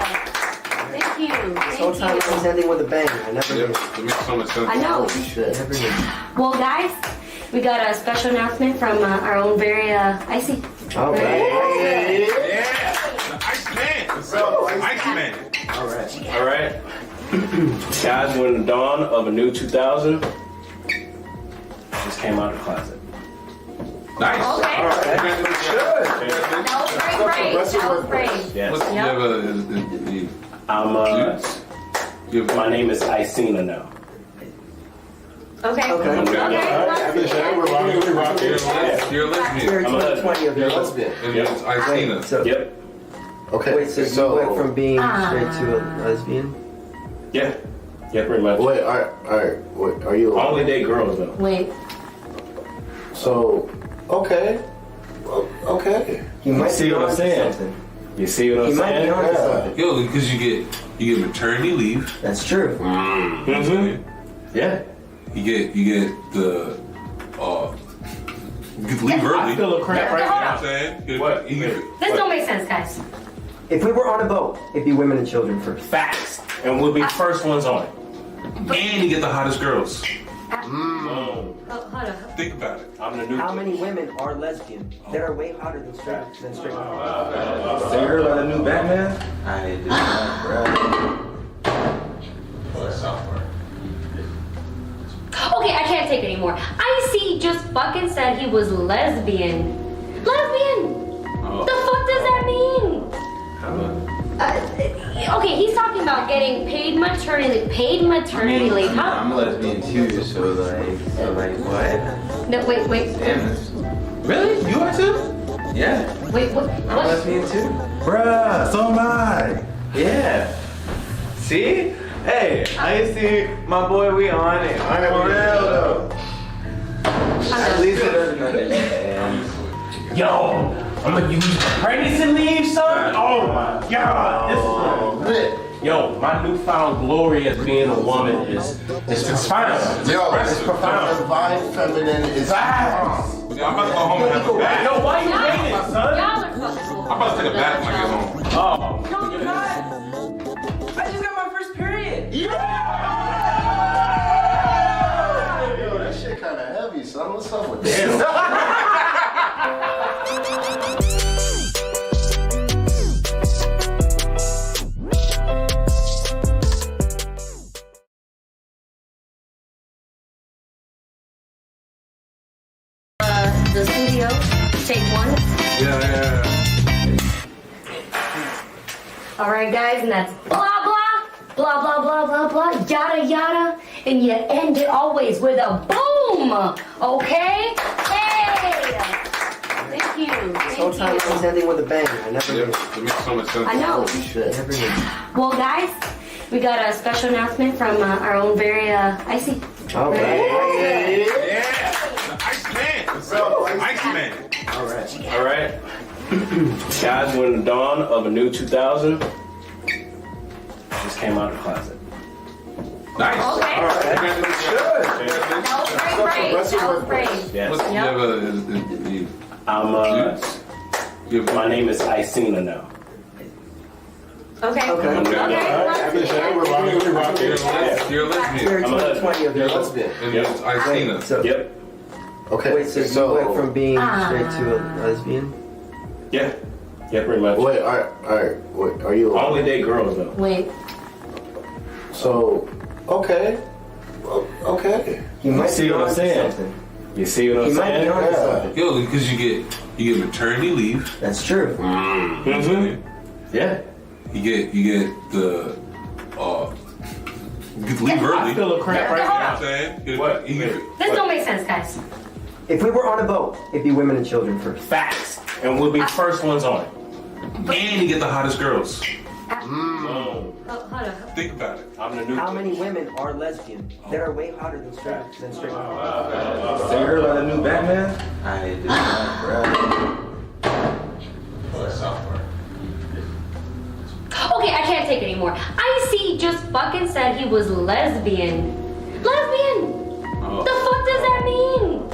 Thank you. This whole time I was ending with a bang. I never Yep. did. It makes so much sense. I know. Holy shit. Never did. Well, guys, we got a special announcement from our own very Icy. All right. Yeah. The Iceman. What's up, Iceman? All right. Guys, we're in the dawn of a new 2000. Just came out of the closet. Nice. Okay. All right. That was great. That was great. Yes. What's Yep. I'm, my name is Icena now. Okay. Okay. You're a lesbian. You're I'm a lesbian. 20 of You're a your lesbian. And it's Icena. So, Yep. Okay. wait, so you went from being straight to a lesbian? Yeah. Yeah, pretty much. Wait, all right. Wait, are you? I only date girls though. Wait. So, okay. Okay. You might see be what I'm onto saying? something. You see what I'm You might be saying? onto something. Yo, because you get maternity leave. That's true. Mm-hmm. Yeah. You get the you get to leave early. I feel a cramp right You know what now. I'm saying? What? You get, This don't make sense, guys. If we were on a boat, it'd be women and children first. Facts. And we'll be first ones on it. and you get the hottest girls. Oh. Oh, hold on. Think about it. I'm the new How many women are lesbian that are way hotter than straight men? So you heard about the new Batman? I did not, bro. Okay, I can't take it anymore. Icy just fucking said he was lesbian. Lesbian? The fuck does that mean? Okay, he's talking about getting paid maternity leave. How? I'm a lesbian too, so like what? No, wait. Damn this. Really? You are too? Yeah. Wait, what? I'm a What? lesbian too. Bruh, so am I. Yeah. See? Hey, I see my boy, we on it. I'm for real though. At least it doesn't understand. Yo, I'm gonna use pregnancy leave, son. Oh my god, this is yo, my newfound glory as being a woman is profound. Yo, It's profound. divine feminine is Facts. Yeah, I'm about to go home and have a bath. Yo, why you waiting, Y'all son? are fucking cool. I'm about to take a bath when I get home. Oh, No, you're not. I just got my first period. Yo, that shit kind of heavy, son. What's up with this? The studio, take one. Yeah. All right, guys, and that's blah, blah, blah, blah, blah, blah, blah, yada, yada. And you end it always with a boom, okay? Hey! Thank you. This whole time I was ending with a bang. I never Yep. did. It makes so much sense. I know. Holy shit. Never did. Well, guys, we got a special announcement from our own very Icy. All right. Yeah. The Iceman. What's up, Iceman? all right. Guys, we're in the dawn of a new 2000. Just came out of the closet. Nice. Okay. All right. That was great. Yes. What's I'm my name is Icena now. Okay. You're a lesbian. You're I'm a lesbian. 20 of You're a your lesbian. And it's Icena. So, Yep. Okay. wait, so you went from being straight to a lesbian? Yeah. Yeah, pretty much. Wait, all right. Wait, are you? I only date girls though. Wait. So, okay. Okay. You might see be what I'm onto saying? something. You see what I'm You might be saying? onto something. Yo, because you get maternity leave. That's true. Mm-hmm. Yeah. You get the you get to leave I early. feel a cramp right You know what now. I'm saying? What? You get, This don't make sense, guys. If we were on a boat, it'd be women and children first. Facts. And we'll be the first ones on it. And you get the hottest girls. Oh, hold on. Think about it. I'm the new How many women are lesbian that are way hotter than straight men? So you heard about the new Batman? I did not, bro. Okay, I can't take it anymore. IC just fucking said he was lesbian. Lesbian? The fuck does that mean?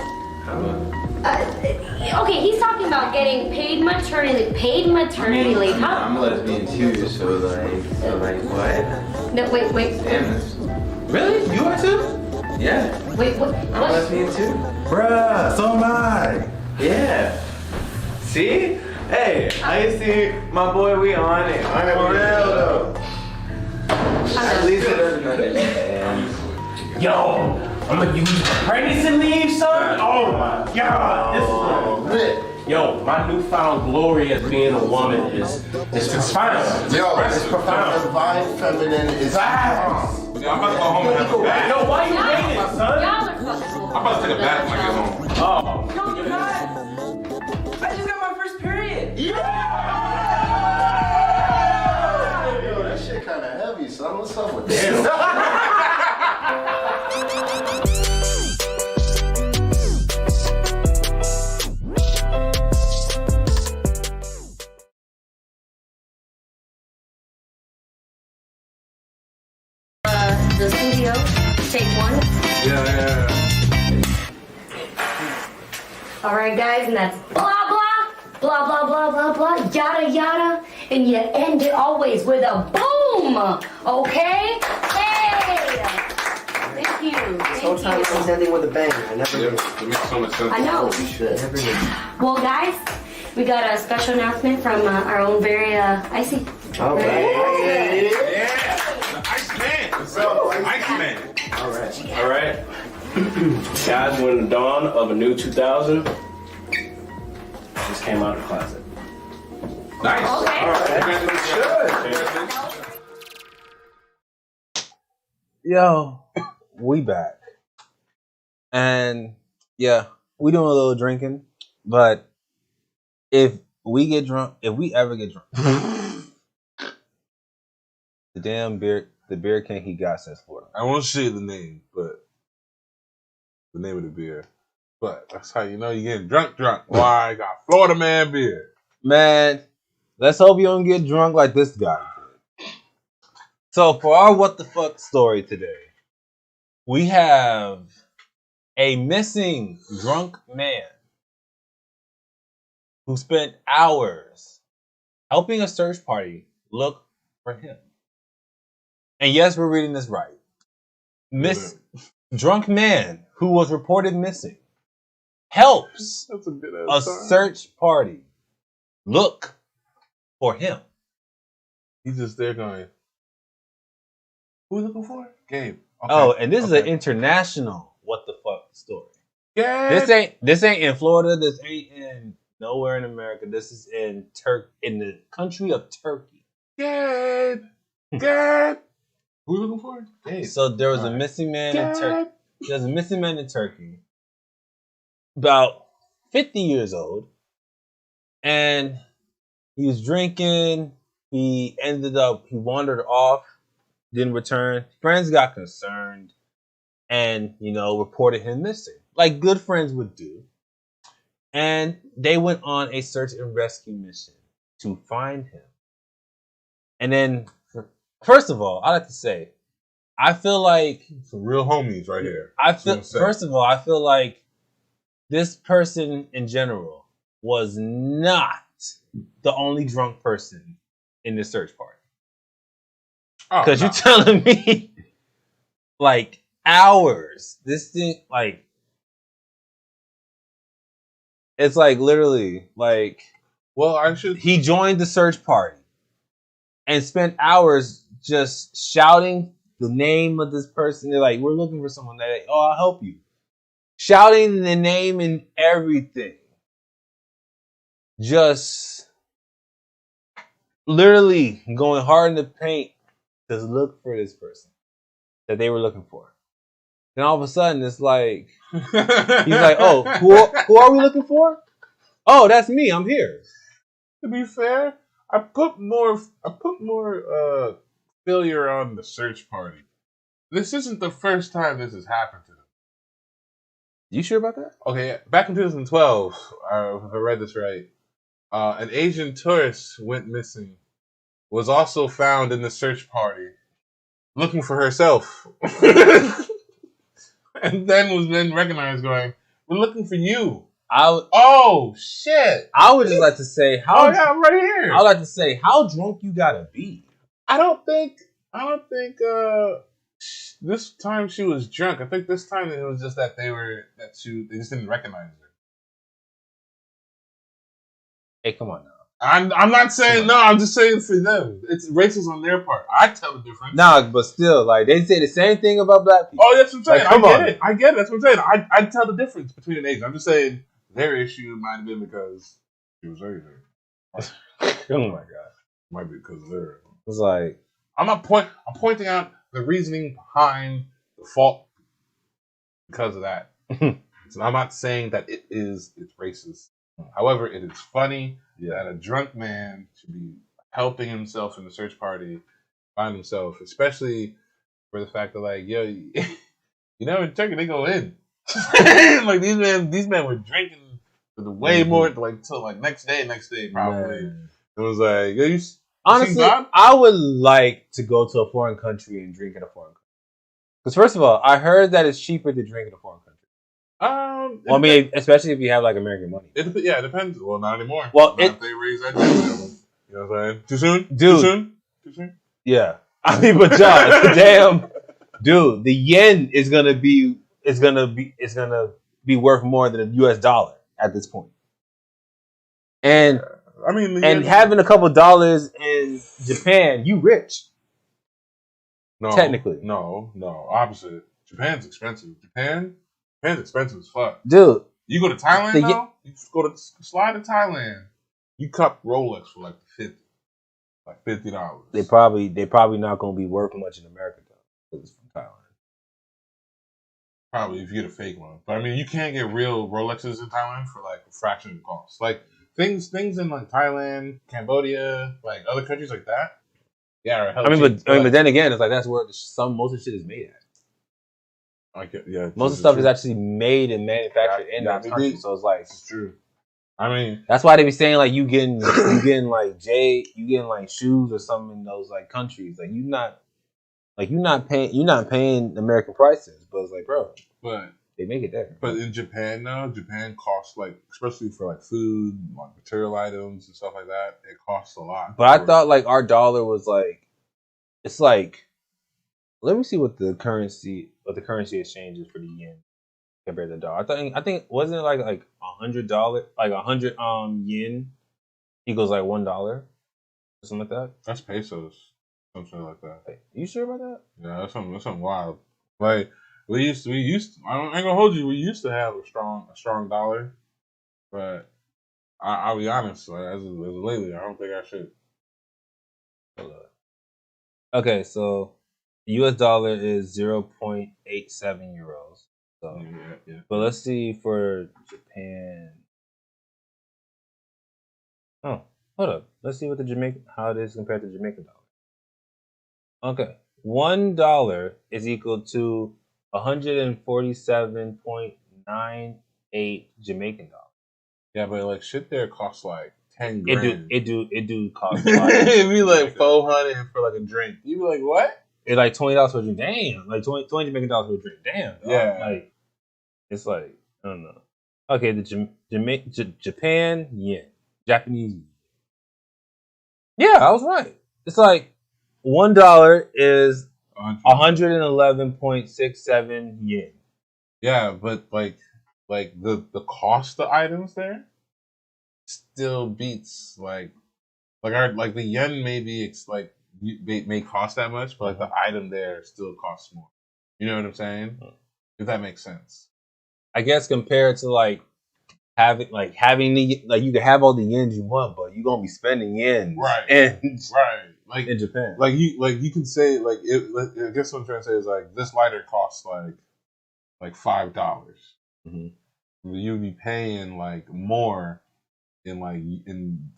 Okay, he's talking about getting paid maternity leave. How? I'm a lesbian too, so like what? No, wait. Damn this. Really? You are too? Yeah. Wait, what? I'm a lesbian too. Bruh, so am I. Yeah. See? Hey, I see my boy, we on it. On it for real though. At least it doesn't understand. Yo, I'm gonna use pregnancy leave, son. Oh my god, this is lit. Yo, my newfound glory as being a woman is profound. Yo, It's profound. divine feminine is Facts. Yo, I'm about to go home and have a bath. Yo, why you waiting, son? Y'all are fucking. I'm about to take a bath when I get home. Oh. No, you're not. I just got my first period. Yo, that shit kind of heavy, son. What's up with this? The studio, take one. Yeah. All right, guys, and that's blah blah blah blah blah blah blah yada yada, and you end it always with a boom. Okay? Hey! Thank you. This whole time I was ending with a bang. I never did. It makes so much sense. I know. Never did. Well, guys, we got a special announcement from our own very Icy. Okay. Yeah. The Iceman. What's up, Iceman? All right. Guys, we're in the dawn of a new 2000. Just came out of the closet. Nice. Okay. All right. Congratulations. Yo, we back. And yeah, we doing a little drinking, but if we ever get drunk, the beer can he got since Florida. I won't say the name, but the name of the beer. But that's how you know you're getting drunk. Why? I got Florida Man beer. Man, let's hope you don't get drunk like this guy did. So for our what the fuck story today, we have a missing drunk man who spent hours helping a search party look for him. And yes, we're reading this right. Drunk man who was reported missing helps That's a good a search party look for him. He's just there going, who are we looking for? Gabe. Okay. Oh, and this is an international what the fuck story. Gabe. This ain't in Florida. This ain't in nowhere in America. This is in in the country of Turkey. Gabe. Gabe. Who are we looking for? Gabe. So there was a missing man in Turkey. There's a missing man in Turkey, about 50 years old, and he was drinking. He wandered off, didn't return. Friends got concerned and, reported him missing, like good friends would do. And they went on a search and rescue mission to find him. And then, first of all, I like to say, I feel like some real homies right here. First of all, I feel like this person in general was not the only drunk person in the search party. Because you're telling me, like, hours. This thing, like, it's like literally, like, he joined the search party and spent hours just shouting the name of this person. They're like, we're looking for someone. They're like, oh, I'll help you. Shouting the name and everything. Just literally going hard in the paint to look for this person that they were looking for. Then all of a sudden, it's like he's like, "Oh, who are we looking for? Oh, that's me. I'm here." To be fair, I put more failure on the search party. This isn't the first time this has happened to them. You sure about that? Okay, back in 2012, if I read this right, an Asian tourist went missing. Was also found in the search party, looking for herself, and then was then recognized, going, "We're looking for you." Oh shit! I would just like to say how. Oh yeah, I'm right here. I would like to say how drunk you gotta be. I don't think this time she was drunk. I think this time it was just that they just didn't recognize her. Hey, come on now. I'm not saying no. I'm just saying for them, it's racist on their part. I tell the difference. Nah, but still, like they say the same thing about black people. Oh, that's what I'm saying. Like, come on. I get it. That's what I'm saying. I tell the difference between an Asian. I'm just saying their issue might have been because she was Asian. Oh my god. Might be because of their. It's like I'm pointing out the reasoning behind the fault because of that. So I'm not saying that it's racist. However, it is funny that a drunk man should be helping himself in the search party find himself, especially for the fact that like, yo, you know, in Turkey they go in. Like these men were drinking for the way more like till like next day probably. Man. It was like, yo, you honestly, I would like to go to a foreign country and drink in a foreign country. Because first of all, I heard that it's cheaper to drink in a foreign country. Well, I mean, especially if you have like American money. It depends. Well, not anymore. Well, if they raise that tax, you know what I'm saying? Too soon, dude. Too soon. Yeah, I mean, but John, damn, dude, the yen is gonna be worth more than a U.S. dollar at this point. And I mean, and having a couple dollars in Japan, you rich. No, technically, no, opposite. Japan's expensive. Japan's expensive as fuck, dude. You go to Thailand now. You go to slide to Thailand. You cop Rolex for like $50. They probably not gonna be worth much in America though, because it's from Thailand. Probably if you get a fake one, but I mean, you can't get real Rolexes in Thailand for like a fraction of the cost. Like things in like Thailand, Cambodia, like other countries like that. Yeah, but then again, it's like that's where most of the shit is made at. Most of the stuff is actually made and manufactured in that country, so it's like it's true. I mean, that's why they be saying like you getting like shoes or something in those like countries. Like you're not paying American prices, but it's like, bro, but they make it there. But in Japan now, Japan costs like, especially for like food, like material items and stuff like that, it costs a lot. But I thought like our dollar was like, it's like, let me see what the currency exchange is for the yen compared to the dollar. I think wasn't it like $100, like 100 yen equals like $1 or something like that. That's pesos, something like that. Hey, you sure about that? Yeah, that's something wild. Like we used to. I ain't gonna hold you. We used to have a strong dollar, but I'll be honest. Like, as of lately, I don't think I should. Okay, so the US dollar is 0.87 euros. So, yeah. But let's see for Japan. Oh, hold up. Let's see what how it is compared to Jamaican dollar. Okay, $1 is equal to 147.98 Jamaican dollars. Yeah, but like shit there costs like 10 grand. It do cost a lot. It'd be like $400 for like a drink. You'd be like, what? It's like $20 for a drink. Damn, like 20 Jamaican dollars for a drink. Damn. Yeah. Like it's like I don't know. Okay, the Japan yen, Japanese yen. Yeah, I was right. It's like $1 is 111.67 yen. Yeah, but like the cost of items there still beats like the yen maybe it's like may cost that much, but like the item there still costs more. You know what I'm saying? If that makes sense. I guess compared to like having the like you can have all the yens you want, but you're gonna be spending yens like in Japan. Like you can say like I guess what I'm trying to say is like this lighter costs like like $5. Mm-hmm. You'd be paying like more in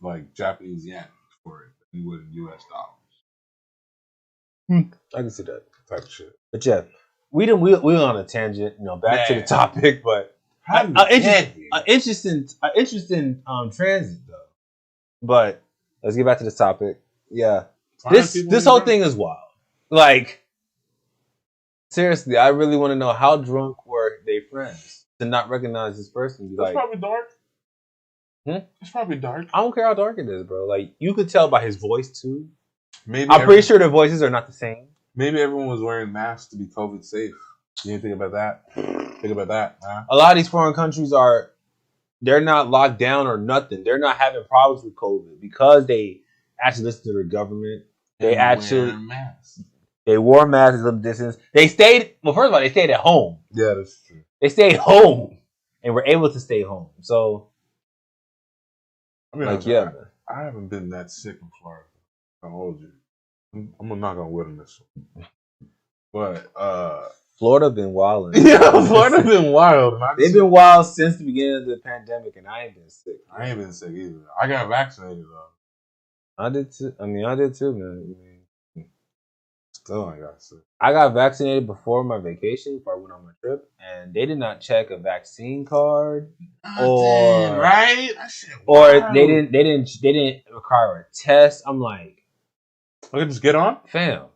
like Japanese yen for it than you would in US dollars. I can see that. Type of shit. But yeah, we went on a tangent. Back to the topic, but interesting transit though. But let's get back to this topic. Yeah, this whole thing is wild. Like, seriously, I really want to know how drunk were they friends to not recognize this person. That's probably dark. It's probably dark. I don't care how dark it is, bro. Like, you could tell by his voice too. I'm pretty sure their voices are not the same. Maybe everyone was wearing masks to be COVID safe. You didn't think about that? Think about that, huh? A lot of these foreign countries they're not locked down or nothing. They're not having problems with COVID because they actually listen to their government. They actually masks. They wore masks at some distance. They stayed. Well, first of all, they stayed at home. Yeah, that's true. They stayed home and were able to stay home. So, I mean, man. I haven't been that sick in Florida. I'll hold you. I'm gonna knock on wood on this one. But Florida been wilding. Yeah, Florida been wild. They've been wild since the beginning of the pandemic, and I ain't been sick. I ain't been sick either. I got vaccinated though. I did too. I did too, man. Still, I got sick. I got vaccinated before my vacation, before I went on my trip, and they did not check a vaccine card, right? Or they didn't require a test. I'm like, okay, just get on, fam.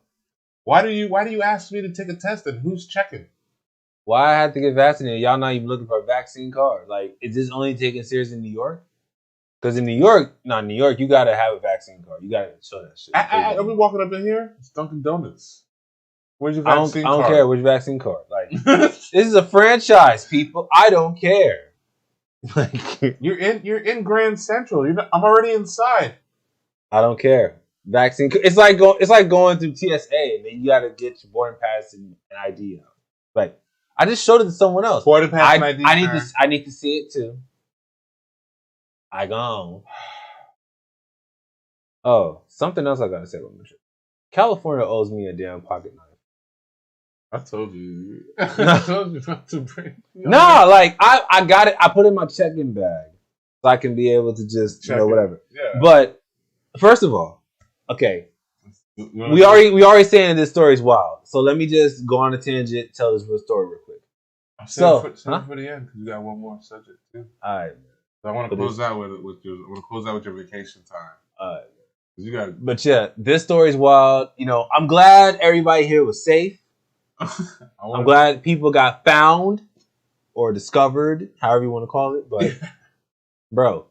Why do you ask me to take a test and who's checking? Why I had to get vaccinated? Y'all not even looking for a vaccine card. Like, is this only taken serious in New York? Because in New York, you gotta have a vaccine card. You gotta show that shit. Are we walking up in here? It's Dunkin' Donuts. Where's your vaccine card? I don't care. Where's your vaccine card? Like, this is a franchise, people. I don't care. Like, you're in Grand Central. I'm already inside. I don't care. Vaccine. It's like going through TSA, and then you gotta get your boarding pass and an ID out. Like, I just showed it to someone else. Boarding pass and ID. I need to see it too. I gone. Oh, something else I gotta say about my trip. California owes me a damn pocket knife. I told you. I told you not to bring. No, like I got it. I put it in my check-in bag so I can be able to just whatever. Yeah. But first of all, okay, we already saying this story is wild. So let me just go on a tangent, tell this real story real quick. Save it for the end because you got one more subject too. All right. So I want to close out with your vacation time. All right. You got. But yeah, this story is wild. I'm glad everybody here was safe. I'm glad people got found or discovered, however you want to call it. But, bro,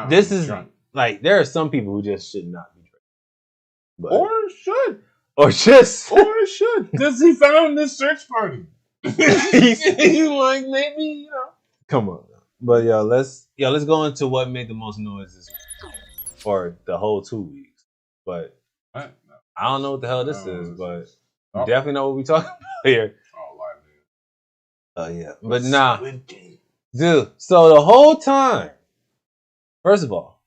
this is drunk. Like, there are some people who just should not be drinking. But, Or should. Because he found this search party. He's like, maybe, Come on. But, let's go into what made the most noise this week. For the whole 2 weeks. But, I don't know what the hell this is, but... You definitely know what we talking about here. Oh, yeah. But nah. Dude, so the whole time, first of all,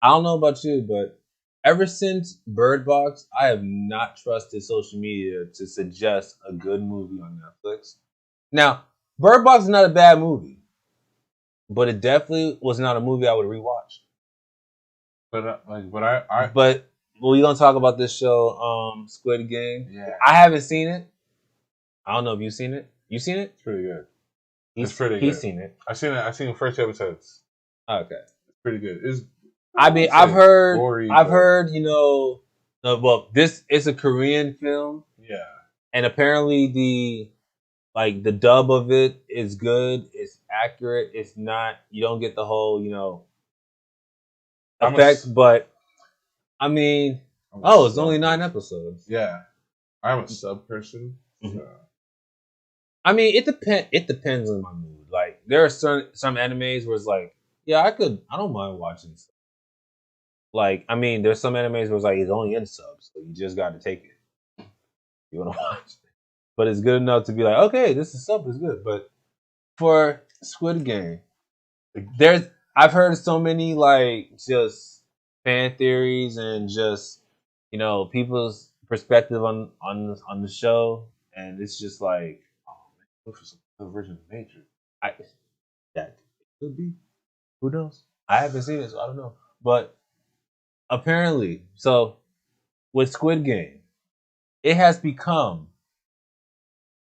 I don't know about you, but ever since Bird Box, I have not trusted social media to suggest a good movie on Netflix. Now, Bird Box is not a bad movie, but it definitely was not a movie I would rewatch. But we're gonna talk about this show, Squid Game. Yeah. I haven't seen it. I don't know if you've seen it. You seen it? It's pretty good. He's seen it. I've seen the first 2 episodes. Okay. It's pretty good. I've heard, well, this is a Korean film. Yeah. And apparently the dub of it is good. It's accurate. It's not, you don't get the whole, effect, but I mean, it's only 9 episodes. Yeah. I'm a sub person. Mm-hmm. So. I mean, it depends on my mood. Like, there are some animes where it's like, yeah, I don't mind watching stuff. Like, I mean, there's some animes where it's like, it's only in subs, so you just got to take it. You want to watch it. But it's good enough to be like, okay, this is sub is good. But for Squid Game, I've heard so many, like, just fan theories and just, people's perspective on the show. And it's just like, oh for some other version of Matrix. That could be. Who knows? I haven't seen it, so I don't know. But apparently, so with Squid Game, it has become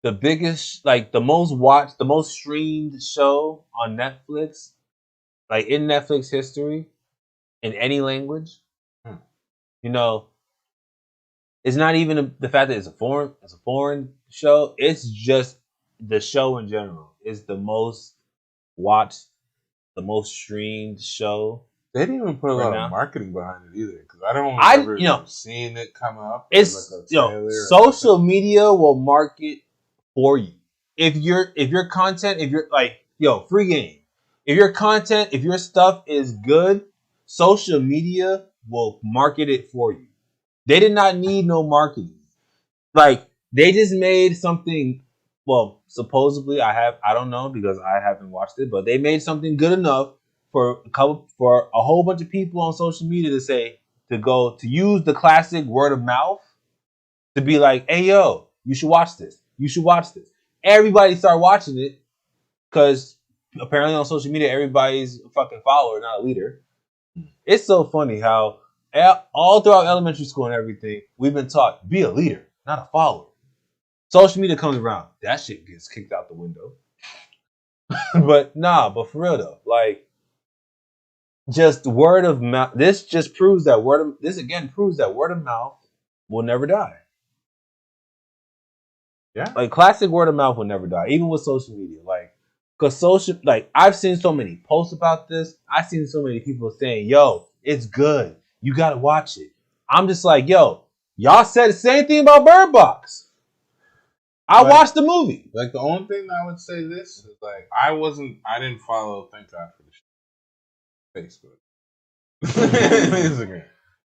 the biggest, like the most watched, the most streamed show on Netflix, like in Netflix history, in any language. You know, it's not even the fact that it's a foreign show. It's just the show in general is the most watched, the most streamed show. They didn't even put a lot of marketing behind it either, because I don't remember seeing it come up. It's like social media will market for you. If your content, if you're like free game, if your content, if your stuff is good, social media will market it for you. They did not need no marketing. Like they just made something. Well, supposedly I don't know because I haven't watched it, but they made something good enough for a whole bunch of people on social media to use the classic word of mouth to be like, hey yo, you should watch this. You should watch this. Everybody started watching it because apparently on social media everybody's a fucking follower, not a leader. It's so funny how all throughout elementary school and everything, we've been taught be a leader, not a follower. Social media comes around, that shit gets kicked out the window. but for real though, like just word of mouth. This proves that word of mouth will never die. Yeah, like classic word of mouth will never die, even with social media. Like I've seen so many posts about this. I've seen so many people saying, "Yo, it's good. You gotta watch it." I'm just like, "Yo, y'all said the same thing about Bird Box." I watched the movie. Like the only thing that I would say this is like I didn't follow. Thank God for the Facebook. Instagram.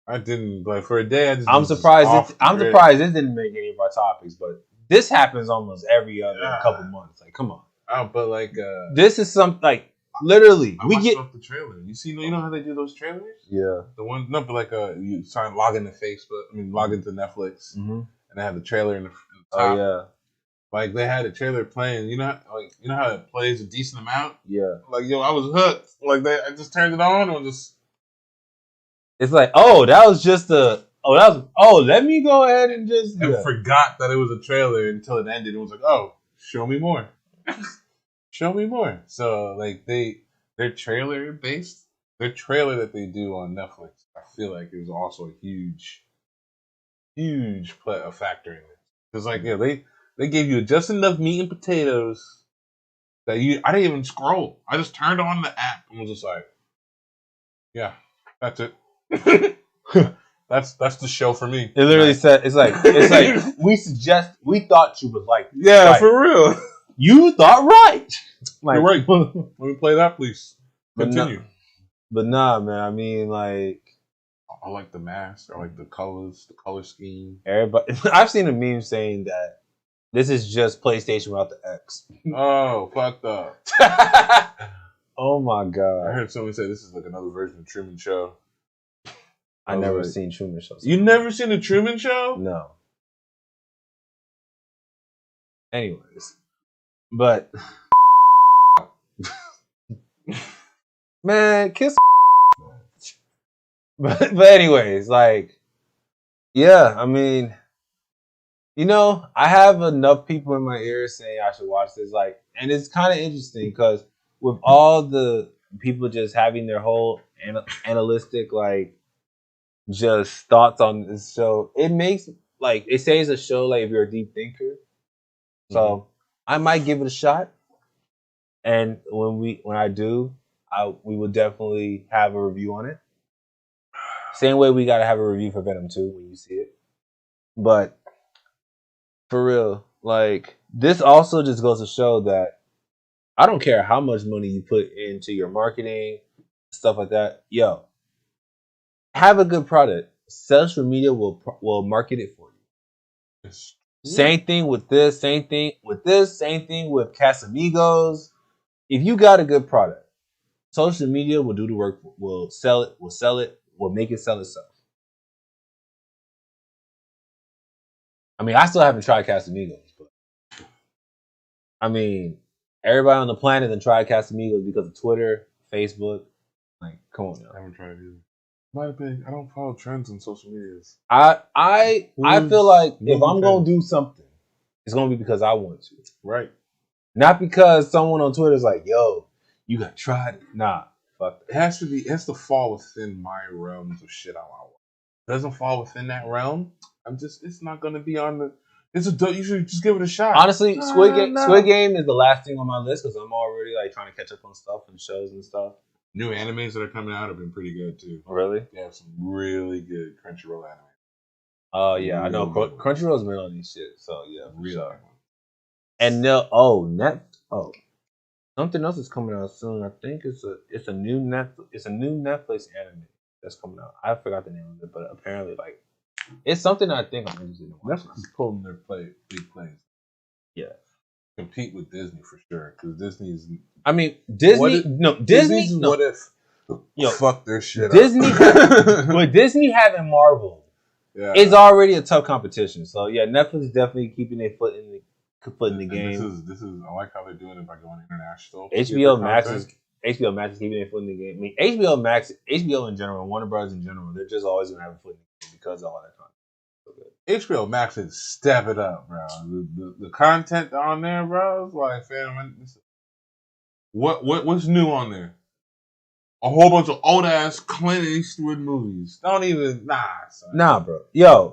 I didn't like for a day. I'm surprised. I'm surprised this didn't make any of our topics, but this happens almost every other couple months. Like, come on. Oh, but like this is something like literally we get off the trailer. You know how they do those trailers? Yeah. The one but like you start log into Facebook. Log into Netflix, and they have the trailer in the top. Oh yeah. Like they had a trailer playing, you know how it plays a decent amount. Yeah. Like I was hooked. Like I just turned it on and just. It's like let me go ahead and just. And forgot that it was a trailer until it ended. It was like, oh, show me more, show me more. So like their trailer that they do on Netflix, I feel like is also a huge factor in it. Because like they gave you just enough meat and potatoes that I didn't even scroll. I just turned on the app and was just like, yeah, that's it. that's the show for me. It literally said it's like we thought you would like this. Yeah, right. For real. You thought right. Like, you're right. Let me play that, please. Continue. But nah, man. I mean, like, I like the mask. I like the colors, the color scheme. Everybody, I've seen a meme saying that this is just PlayStation without the X. Oh, fucked up. Oh my god! I heard someone say this is like another version of Truman Show. I never seen Truman Show. You never seen the Truman Show? No. Anyways, but man, kiss. But anyways, like, yeah, I mean, I have enough people in my ears saying I should watch this, like, and it's kind of interesting because with all the people just having their whole analytic, like, just thoughts on this show, it makes, like, they say it's a show, like, if you're a deep thinker. So I might give it a shot, and when I do, we will definitely have a review on it. Same way we gotta have a review for Venom 2 when you see it. But for real, like, this also just goes to show that I don't care how much money you put into your marketing, stuff like that. Yo, have a good product. Social media will market it for you. Same thing with this. Same thing with this. Same thing with Casamigos. If you got a good product, social media will do the work. Will sell it. Will make it sell itself. I mean, I still haven't tried Casamigos, but I mean, everybody on the planet then tried Casamigos because of Twitter, Facebook. Like, come on now. I haven't tried it either. My big. I don't follow trends on social medias. I feel like if I'm gonna trends? do something, it's gonna be because I want to. Right. Not because someone on Twitter is like, yo, you gotta try it. Nah, fuck that. It has to fall within my realms of shit I want. Doesn't fall within that realm, it's not gonna be on the. You should just give it a shot. Honestly, Squid Game is the last thing on my list because I'm already like trying to catch up on stuff and shows and stuff. New animes that are coming out have been pretty good too. Really? They have some really good Crunchyroll anime. Oh yeah, I know. Crunchyroll's been on these shit, so yeah, Really. sure. And something else is coming out soon. I think it's a new Netflix anime that's coming out. I forgot the name of it, but apparently like it's something I think I'm interested in. Netflix is pulling their big plays. Yeah, compete with Disney for sure because Disney's. I mean Disney. Disney's no. What if? Yo, fuck their shit. Disney, with Disney having Marvel, it's already a tough competition. So yeah, Netflix is definitely keeping their foot in the game. This is. I like how they're doing it by going international. HBO Max is keeping their foot in the game. I mean, HBO in general, Warner Bros. In general, they're just always gonna have a foot in the game because of all that content. HBO Max is step it up, bro. The content on there, bro, is like, fam, what's new on there? A whole bunch of old ass Clint Eastwood movies. Don't even son. Nah, bro.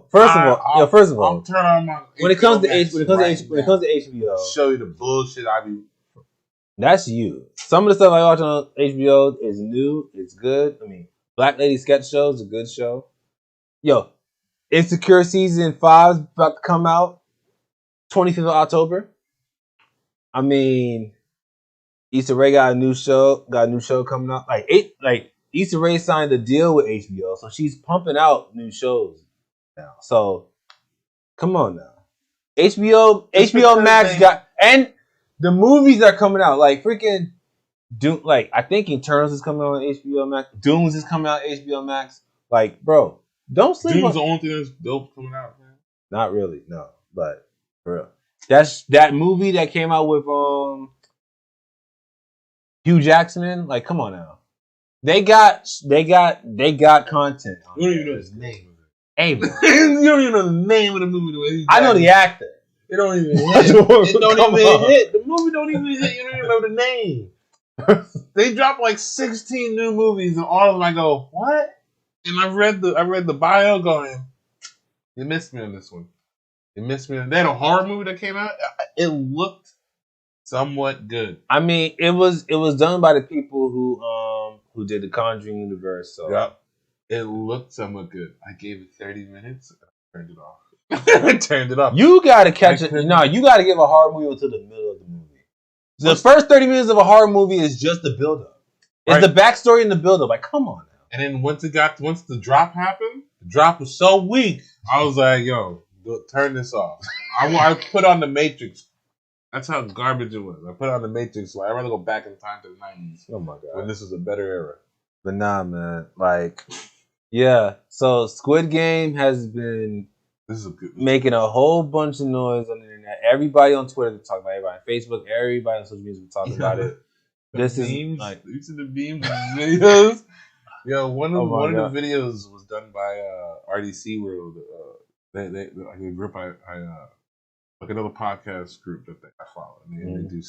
First of all, I'm turning on my when it comes to HBO, show you the bullshit I be. That's you. Some of the stuff I watch on HBO is new. It's good. I mean, Black Lady Sketch Show is a good show. Insecure season 5 is about to come out 25th of October. I mean, Issa Rae got a new show coming out. Like Issa Rae signed a deal with HBO, so she's pumping out new shows now. So come on now. HBO Max and the movies are coming out. Like freaking Doom, like I think Eternals is coming out on HBO Max. Dooms is coming out on HBO Max. Like, bro, don't sleep. Doom's the only thing that's dope coming out, man. Not really, no. But for real. That's that movie that came out with Hugh Jackman. Like, come on now. They got content. You don't even know his name. Hey, man. You don't even know the name of the movie. I know the actor. It don't even hit. It don't even hit. The movie don't even hit. You don't even remember the name. They dropped like 16 new movies, and all of them I go, what? And I read the bio going, you missed me on this one. You missed me on. They had a horror movie that came out. It looked somewhat good. I mean, it was done by the people who did the Conjuring universe. So yep. It looked somewhat good. I gave it 30 minutes. I turned it off. I turned it off. You gotta catch it. No, you gotta give a horror movie until the middle of the movie. The first 30 minutes of a horror movie is just the build-up. It's the backstory and the build-up. Like, come on now. And then once the drop happened, the drop was so weak. I was like, yo, turn this off. I put on the Matrix. That's how garbage it was. I put on the Matrix, so I'd rather go back in time to the 90s. Oh my god. When this was a better era. But nah, man. Like, yeah. So Squid Game has been making a whole bunch of noise on the internet. Everybody on Twitter talking about it. Everybody on Facebook, everybody on social media talking about it. This is like you see the memes and videos. Yo, one of the videos was done by RDC World. They like a group I like another podcast group that I follow. They do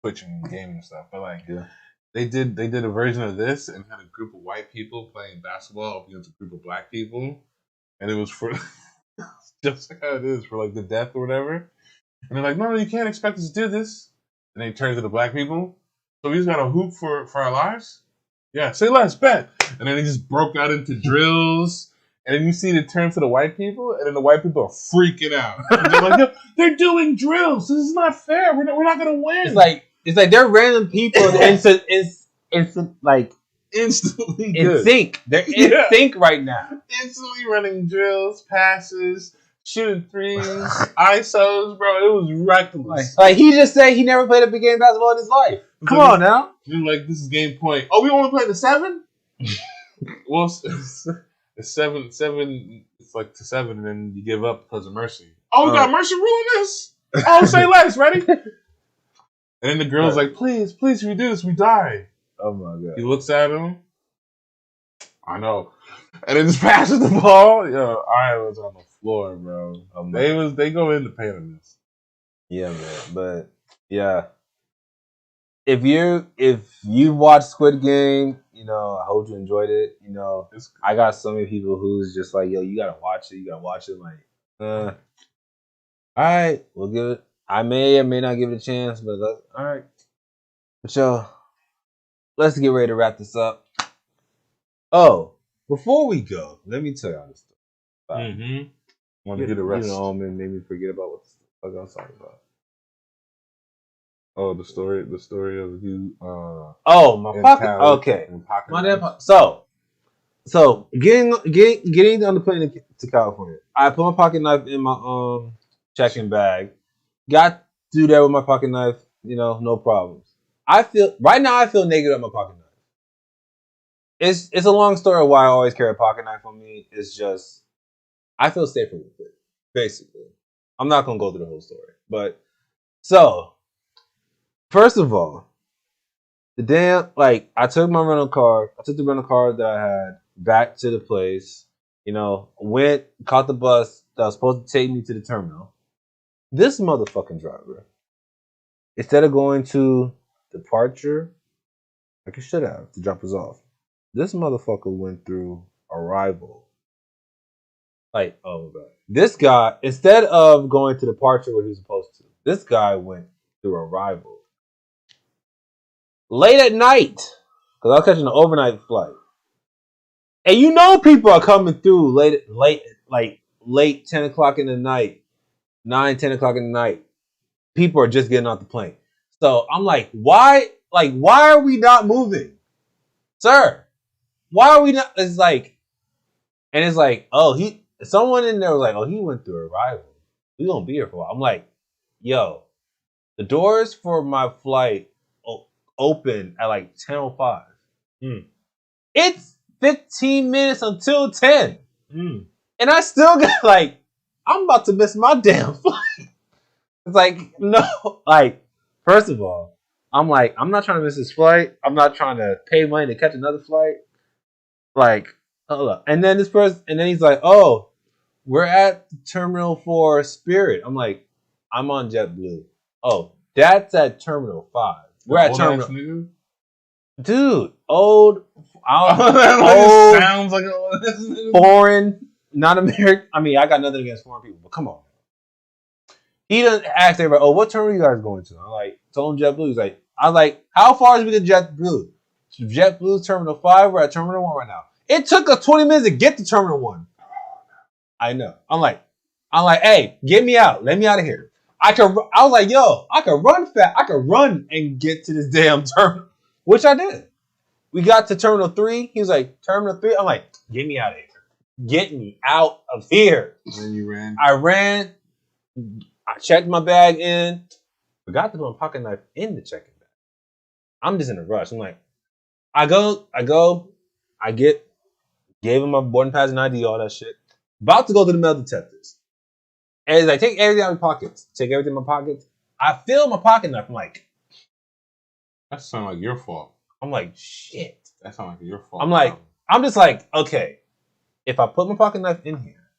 Twitching and gaming and stuff. But like they did a version of this and had a group of white people playing basketball up against a group of black people, and it was for just like how it is for like the death or whatever. And they're like, no, you can't expect us to do this. And they turn to the black people. So we just got to hoop for our lives? Yeah, say less, bet. And then they just broke out into drills. And then you see it turn to the white people, and then the white people are freaking out. They're like, yo, they're doing drills. This is not fair. We're not going to win. It's like they're random people instantly in sync. They're in sync right now. Instantly running drills, passes, shooting threes, ISOs, bro. It was reckless. Like he just said he never played a big game of basketball in his life. Come on now. You're like, this is game point. Oh, we only played the 7? Well, it's 7. It's like to 7, and then you give up because of mercy. Oh, we got mercy ruling this? Oh, say less. Ready? And then the girl's like, please, if you do this, we die. Oh my god. He looks at him. I know. And then just passes the ball. Yo, I was on the floor, bro. They go into pain on this. Yeah, man. But yeah. If you watch Squid Game, you know, I hope you enjoyed it. You know, I got so many people who's just like, yo, you gotta watch it. You gotta watch it. Like, all right, we'll give it. I may or may not give it a chance, but all right. But yo, let's get ready to wrap this up. Oh, before we go, let me tell y'all this stuff. Mm-hmm. Want to get a rest? You know, and made me forget about what the fuck I was talking about. Oh, the story of you. Oh, my pocket. Okay, my damn. So getting on the plane to California, I put my pocket knife in my checking bag. Got through there with my pocket knife. You know, no problems. I feel naked with my pocket knife. It's a long story why I always carry a pocket knife on me. It's just I feel safer with it. Basically, I'm not gonna go through the whole story, but so. First of all, I took the rental car that I had back to the place, you know, caught the bus that was supposed to take me to the terminal. This motherfucking driver, instead of going to departure, like it should have, to drop us off, this motherfucker went through arrival. Like, oh my god. This guy, instead of going to departure where he was supposed to, this guy went through arrival. Late at night, because I was catching an overnight flight. And you know people are coming through late 10 o'clock in the night, 9, 10 o'clock in the night. People are just getting off the plane. So I'm like, why are we not moving? Sir, why are we not? It's like, someone in there was like, oh, he went through arrival. We gonna be here for a while. I'm like, yo, the doors for my flight open at like 10:05. It's 15 minutes until 10. And I still got like, I'm about to miss my damn flight. It's like, no. Like, first of all, I'm like, I'm not trying to miss this flight. I'm not trying to pay money to catch another flight. Like, hold up. And then he's like, oh, we're at Terminal 4 Spirit. I'm like, I'm on JetBlue. Oh, that's at Terminal 5. We're at Terminal. Dude, old. Sounds like a foreign, not American. I mean, I got nothing against foreign people, but come on. He doesn't ask everybody, oh, what terminal are you guys going to? I'm like, told him JetBlue. I was like, how far is we to JetBlue? JetBlue's Terminal 5. We're at Terminal 1 right now. It took us 20 minutes to get to Terminal 1. I know. I'm like, hey, get me out. Let me out of here. I was like, yo, I could run fast. I could run and get to this damn terminal, which I did. We got to Terminal 3. He was like, Terminal 3? I'm like, get me out of here. Get me out of here. And then you ran. I ran. I checked my bag in. Forgot to put my pocket knife in the checking bag. I'm just in a rush. I'm like, gave him my boarding pass and ID, all that shit. About to go to the metal detectors. And he's like, take everything out of my pockets. Take everything in my pockets. I feel my pocket knife. I'm like, that sounds like your fault. I'm like, shit. That sounds like your fault. I'm just like, okay, if I put my pocket knife in here,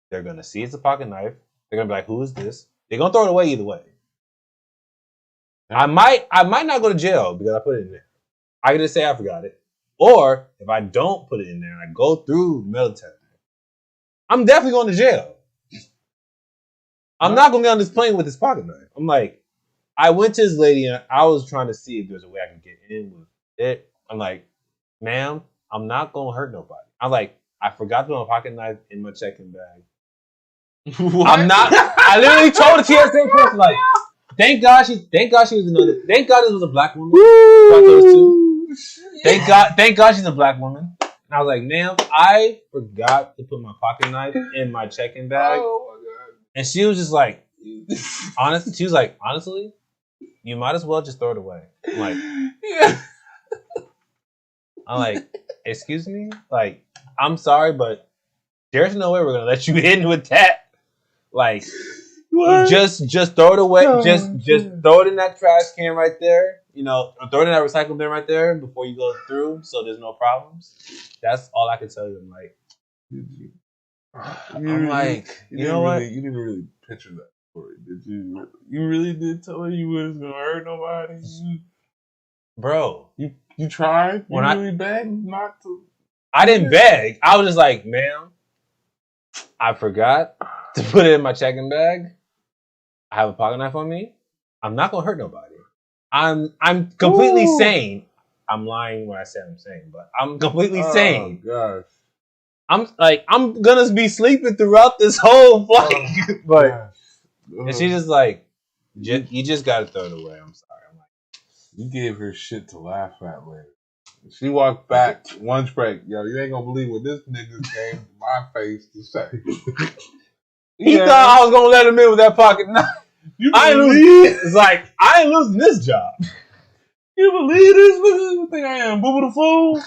they're going to see it's a pocket knife. They're going to be like, who is this? They're going to throw it away either way. I might not go to jail because I put it in there. I can just say I forgot it. Or if I don't put it in there and I go through metal detector, I'm definitely going to jail. I'm not going to be on this plane with this pocket knife. I'm like, I went to this lady and I was trying to see if there's a way I could get in with it. I'm like, ma'am, I'm not going to hurt nobody. I'm like, I forgot to put my pocket knife in my check-in bag. I'm not. I literally told the TSA person, like, thank God she was another. Thank God it was a black woman. Thank God she's a black woman. And I was like, ma'am, I forgot to put my pocket knife in my check-in bag. Oh my god. And she was just like, honestly, you might as well just throw it away. I'm like, yeah. I'm like, excuse me? Like, I'm sorry, but there's no way we're gonna let you in with that. Like, Just throw it away. Just throw it in that trash can right there. You know, or throw it in that recycle bin right there before you go through, so there's no problems. That's all I can tell you. I'm like, you know what? You didn't really picture that story, did you? You really did tell her you wasn't gonna hurt nobody, Bro. You tried. You really begged not to. I didn't beg. I was just like, ma'am, I forgot to put it in my checking bag. I have a pocket knife on me. I'm not gonna hurt nobody. I'm completely sane. I'm lying when I say I'm sane, but I'm completely sane. Gosh. I'm gonna be sleeping throughout this whole flight. But and she's just like, you just gotta throw it away. I'm sorry. I'm like, you gave her shit to laugh at later. She walked back lunch break. Yo, you ain't gonna believe what this nigga came to my face to say. He thought I was gonna let him in with that pocket knife. It's like I ain't losing this job. You believe this? You think I am Boo the Fool?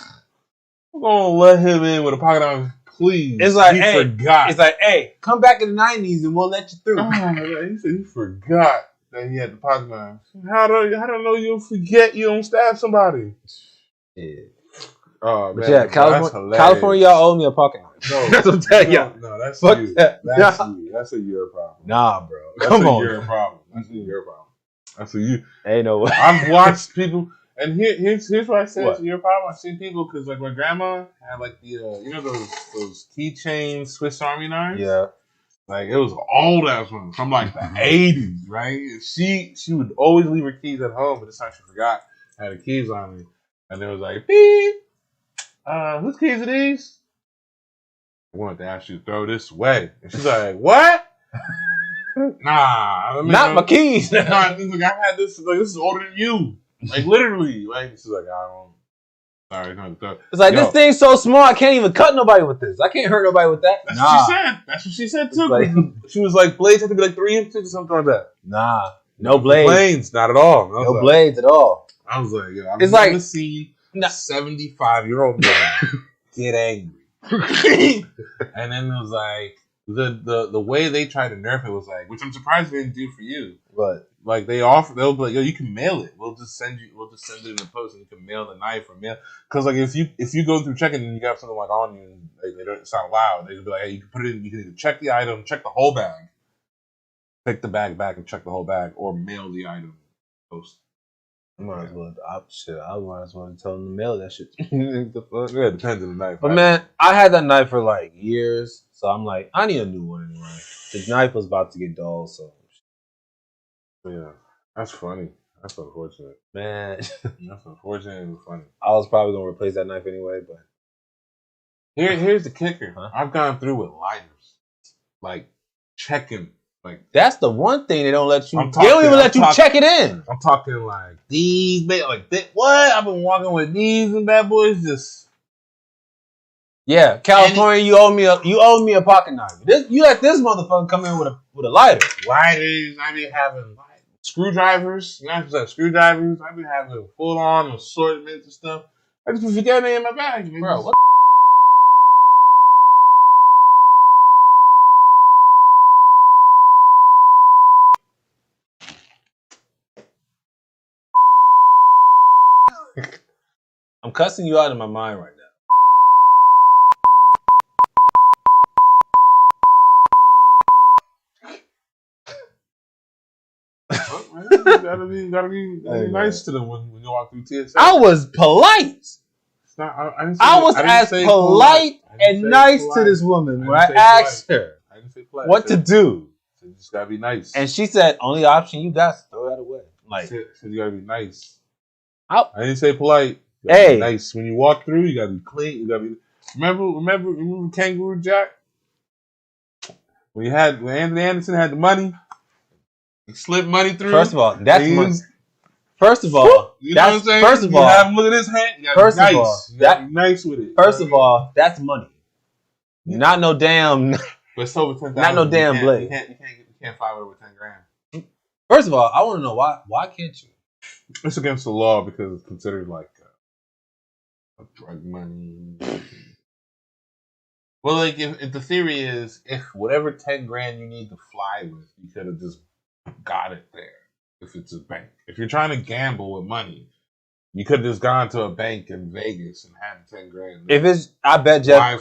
I'm gonna let him in with a pocket knife, please. It's like, he forgot. It's like, hey, come back in the 90s and we'll let you through. He said he forgot that he had the pocket knife. How do I know you'll forget you don't stab somebody? Yeah. Oh, but man, yeah, California, y'all owe me a pocket knife. No, that's what I'm telling y'all. No, that's you. That's you. That's a your problem. Nah, bro. Come on. Your problem. That's your problem. That's you. Ain't no way. I've watched people, and here's what I said. It's your problem. I've seen people because like my grandma had like the you know those keychain Swiss Army knives. Yeah. Like it was old ass one from like the 80s, right? And she would always leave her keys at home, but this time she forgot I had the keys on me, and it was like beep. Whose keys are these? I wanted to ask you to throw this away. And she's like, what? Nah. Not my keys. Nah, he's like, I had this. Like, this is older than you. Like, literally. Like, she's like, I don't. Sorry, no, throw. It's like, this thing's so small, I can't even cut nobody with this. I can't hurt nobody with that. That's what she said. That's what she said, too. Like, she was like, blades have to be like 3 inches or something like that. Nah. No blades. Blades, not at all. No blades at all. I was like, yo, I've never like, seen a 75-year-old man get angry. And then it was like the way they tried to nerf it was like, which I'm surprised they didn't do for you. But like they'll be like, yo, you can mail it. We'll just send it in the post, and you can mail the knife or mail. Because like if you go through checking and you got something like on you, and they don't, it's not allowed. They just be like, hey, you can put it in. You can either check the item, check the whole bag, take the bag back and check the whole bag, or mail the item post. I might as well tell them to mail that shit. The fuck? Yeah, it depends on the knife. But man, I had that knife for like years, so I'm like, I need a new one anyway. The knife was about to get dull, so yeah, that's funny. That's unfortunate, man. That's unfortunate and funny. I was probably gonna replace that knife anyway, but here's the kicker. Huh? I've gone through with lighters, like checking. Like that's the one thing they don't let you. They don't even let you check it in. I'm talking like these, like what? I've been walking with these and bad boys. Just yeah, California. You owe me a pocket knife. You let this motherfucker come in with a lighter. Lighters. I be having screwdrivers. Not just like screwdrivers. I be having full on assortments and stuff. I just be forgetting it in my bag, bro. What? I'm cussing you out in my mind right now. You gotta be nice to them when you walk through TSA. I was polite. I was as polite and nice to this woman when I asked her what to do. So you just gotta be nice. And she said, "Only option you got is throw that away." Like, so you gotta be nice. I didn't say polite. Hey, nice. When you walk through, you gotta be clean. You gotta be. Remember Kangaroo Jack? When Anthony Anderson had the money, he slipped money through. First of all, that's money. First of all, you know what I'm saying? First of all, you have him look at his hand. You gotta be nice. You gotta be nice with it. First of all, that's money. Not no damn. But it's over 10,000. Not no damn blade. You can't fly with over 10 grand. First of all, I want to know why. Why can't you? It's against the law because it's considered like drug money. Well, like if the theory is if whatever 10 grand you need to fly with, you could have just got it there. If it's a bank, if you're trying to gamble with money, you could have just gone to a bank in Vegas and had 10 grand. If it's, I bet you Jeff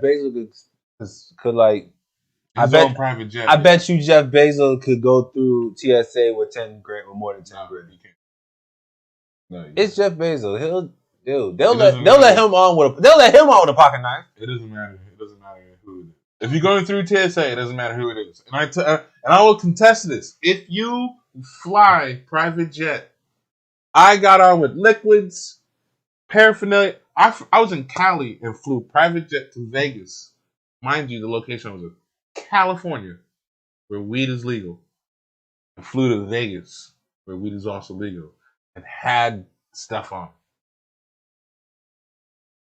Bezos could like. His own private jet. I bet you Jeff Bezos could go through TSA with 10 grand, with more than 10 grand. You can't. No, it's Jeff Bezos. They'll let him on with a pocket knife. It doesn't matter. It doesn't matter who it is. If you're going through TSA, it doesn't matter who it is. And I will contest this. If you fly private jet, I got on with liquids, paraphernalia. I was in Cali and flew private jet to Vegas. Mind you, the location was in California, where weed is legal. I flew to Vegas, where weed is also legal, and had stuff on.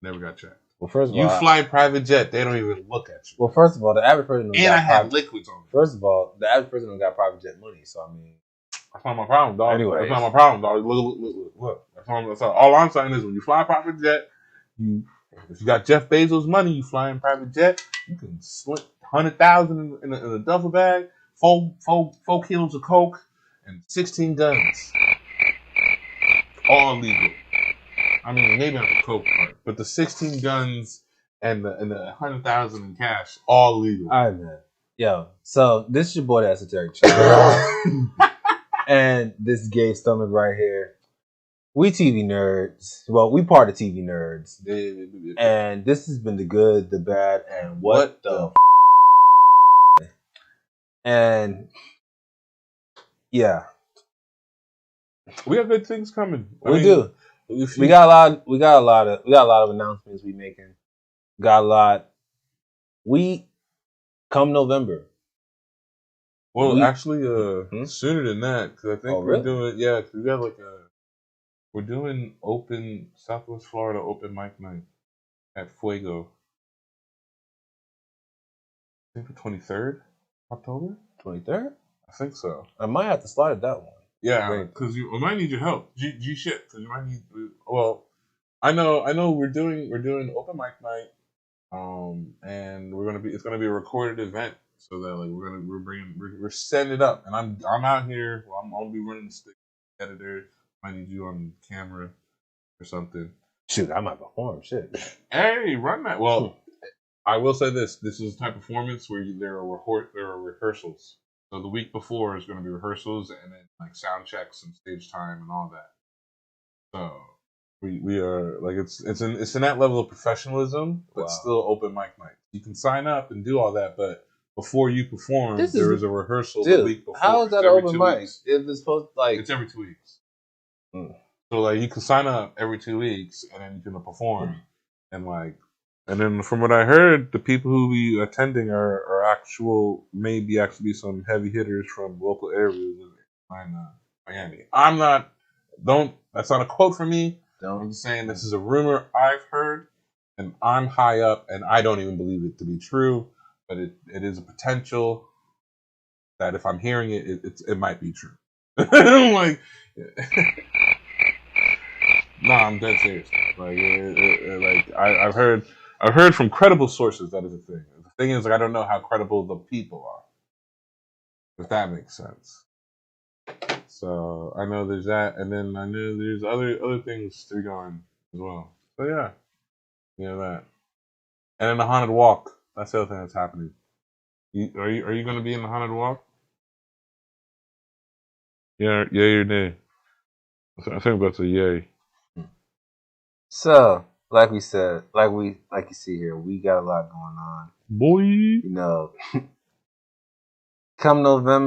Never got checked. Well, first of all, you fly private jet, they don't even look at you. Well, first of all, the average person and I had liquids on. First of all, the average person don't got private jet money, so I mean, that's not my problem, dog. Anyway, that's not my problem, dog. Look. That's all I'm saying is when you fly private jet, if you got Jeff Bezos' money, you fly in private jet, you can slip 100,000 in a duffel bag, 4 kilos of coke, and 16 guns, all legal. I mean, maybe not the coke part, but the 16 guns and the 100,000 in cash, all legal. All right, man. Yo, so this is your boy, the Esoteric Child, and this gay stomach right here. We TV nerds. Well, we part of TV nerds, and this has been the good, the bad, and what the. And yeah, we have good things coming. We do. We got a lot of announcements we making. Got a lot. We come November. Well, actually, sooner than that, because I think we're doing. Yeah, cause we got we're doing open Southwest Florida open mic night at Fuego. I think the 23rd October. 23rd. I think so. I might have to slide at that one. Yeah, because I might need your help. G shit, because you might need. Well, I know. We're doing open mic night, and it's gonna be a recorded event, so that like we're setting it up, and I'm out here. Well, I'm gonna be running the stick editor. I need you on camera or something. Shoot, I might perform. Shit. Hey, run that. Well, I will say this: this is a type of performance where there are rehearsals. So the week before is going to be rehearsals and then like sound checks and stage time and all that. So we are like it's in that level of professionalism, but still open mic night. You can sign up and do all that, but before you perform, there is a rehearsal the week before. How is that open mic? If it's supposed it's every 2 weeks. So like you can sign up every 2 weeks and then you can perform and then from what I heard, the people who be attending are maybe actually some heavy hitters from local areas in Miami. That's not a quote from me. I'm just saying this is a rumor I've heard, and I'm high up, and I don't even believe it to be true, but it is a potential that if I'm hearing it might be true. I'm like, I'm dead serious. Like, I've heard from credible sources that is a thing. The thing is, like, I don't know how credible the people are, if that makes sense. So I know there's that, and then I know there's other things to be going as well. So yeah, that. And then the haunted walk. That's the other thing that's happening. Are you going to be in the haunted walk? Yeah, yay or nay? I think that's a yay. So, like we said, like you see here, we got a lot going on. Boy. Come November.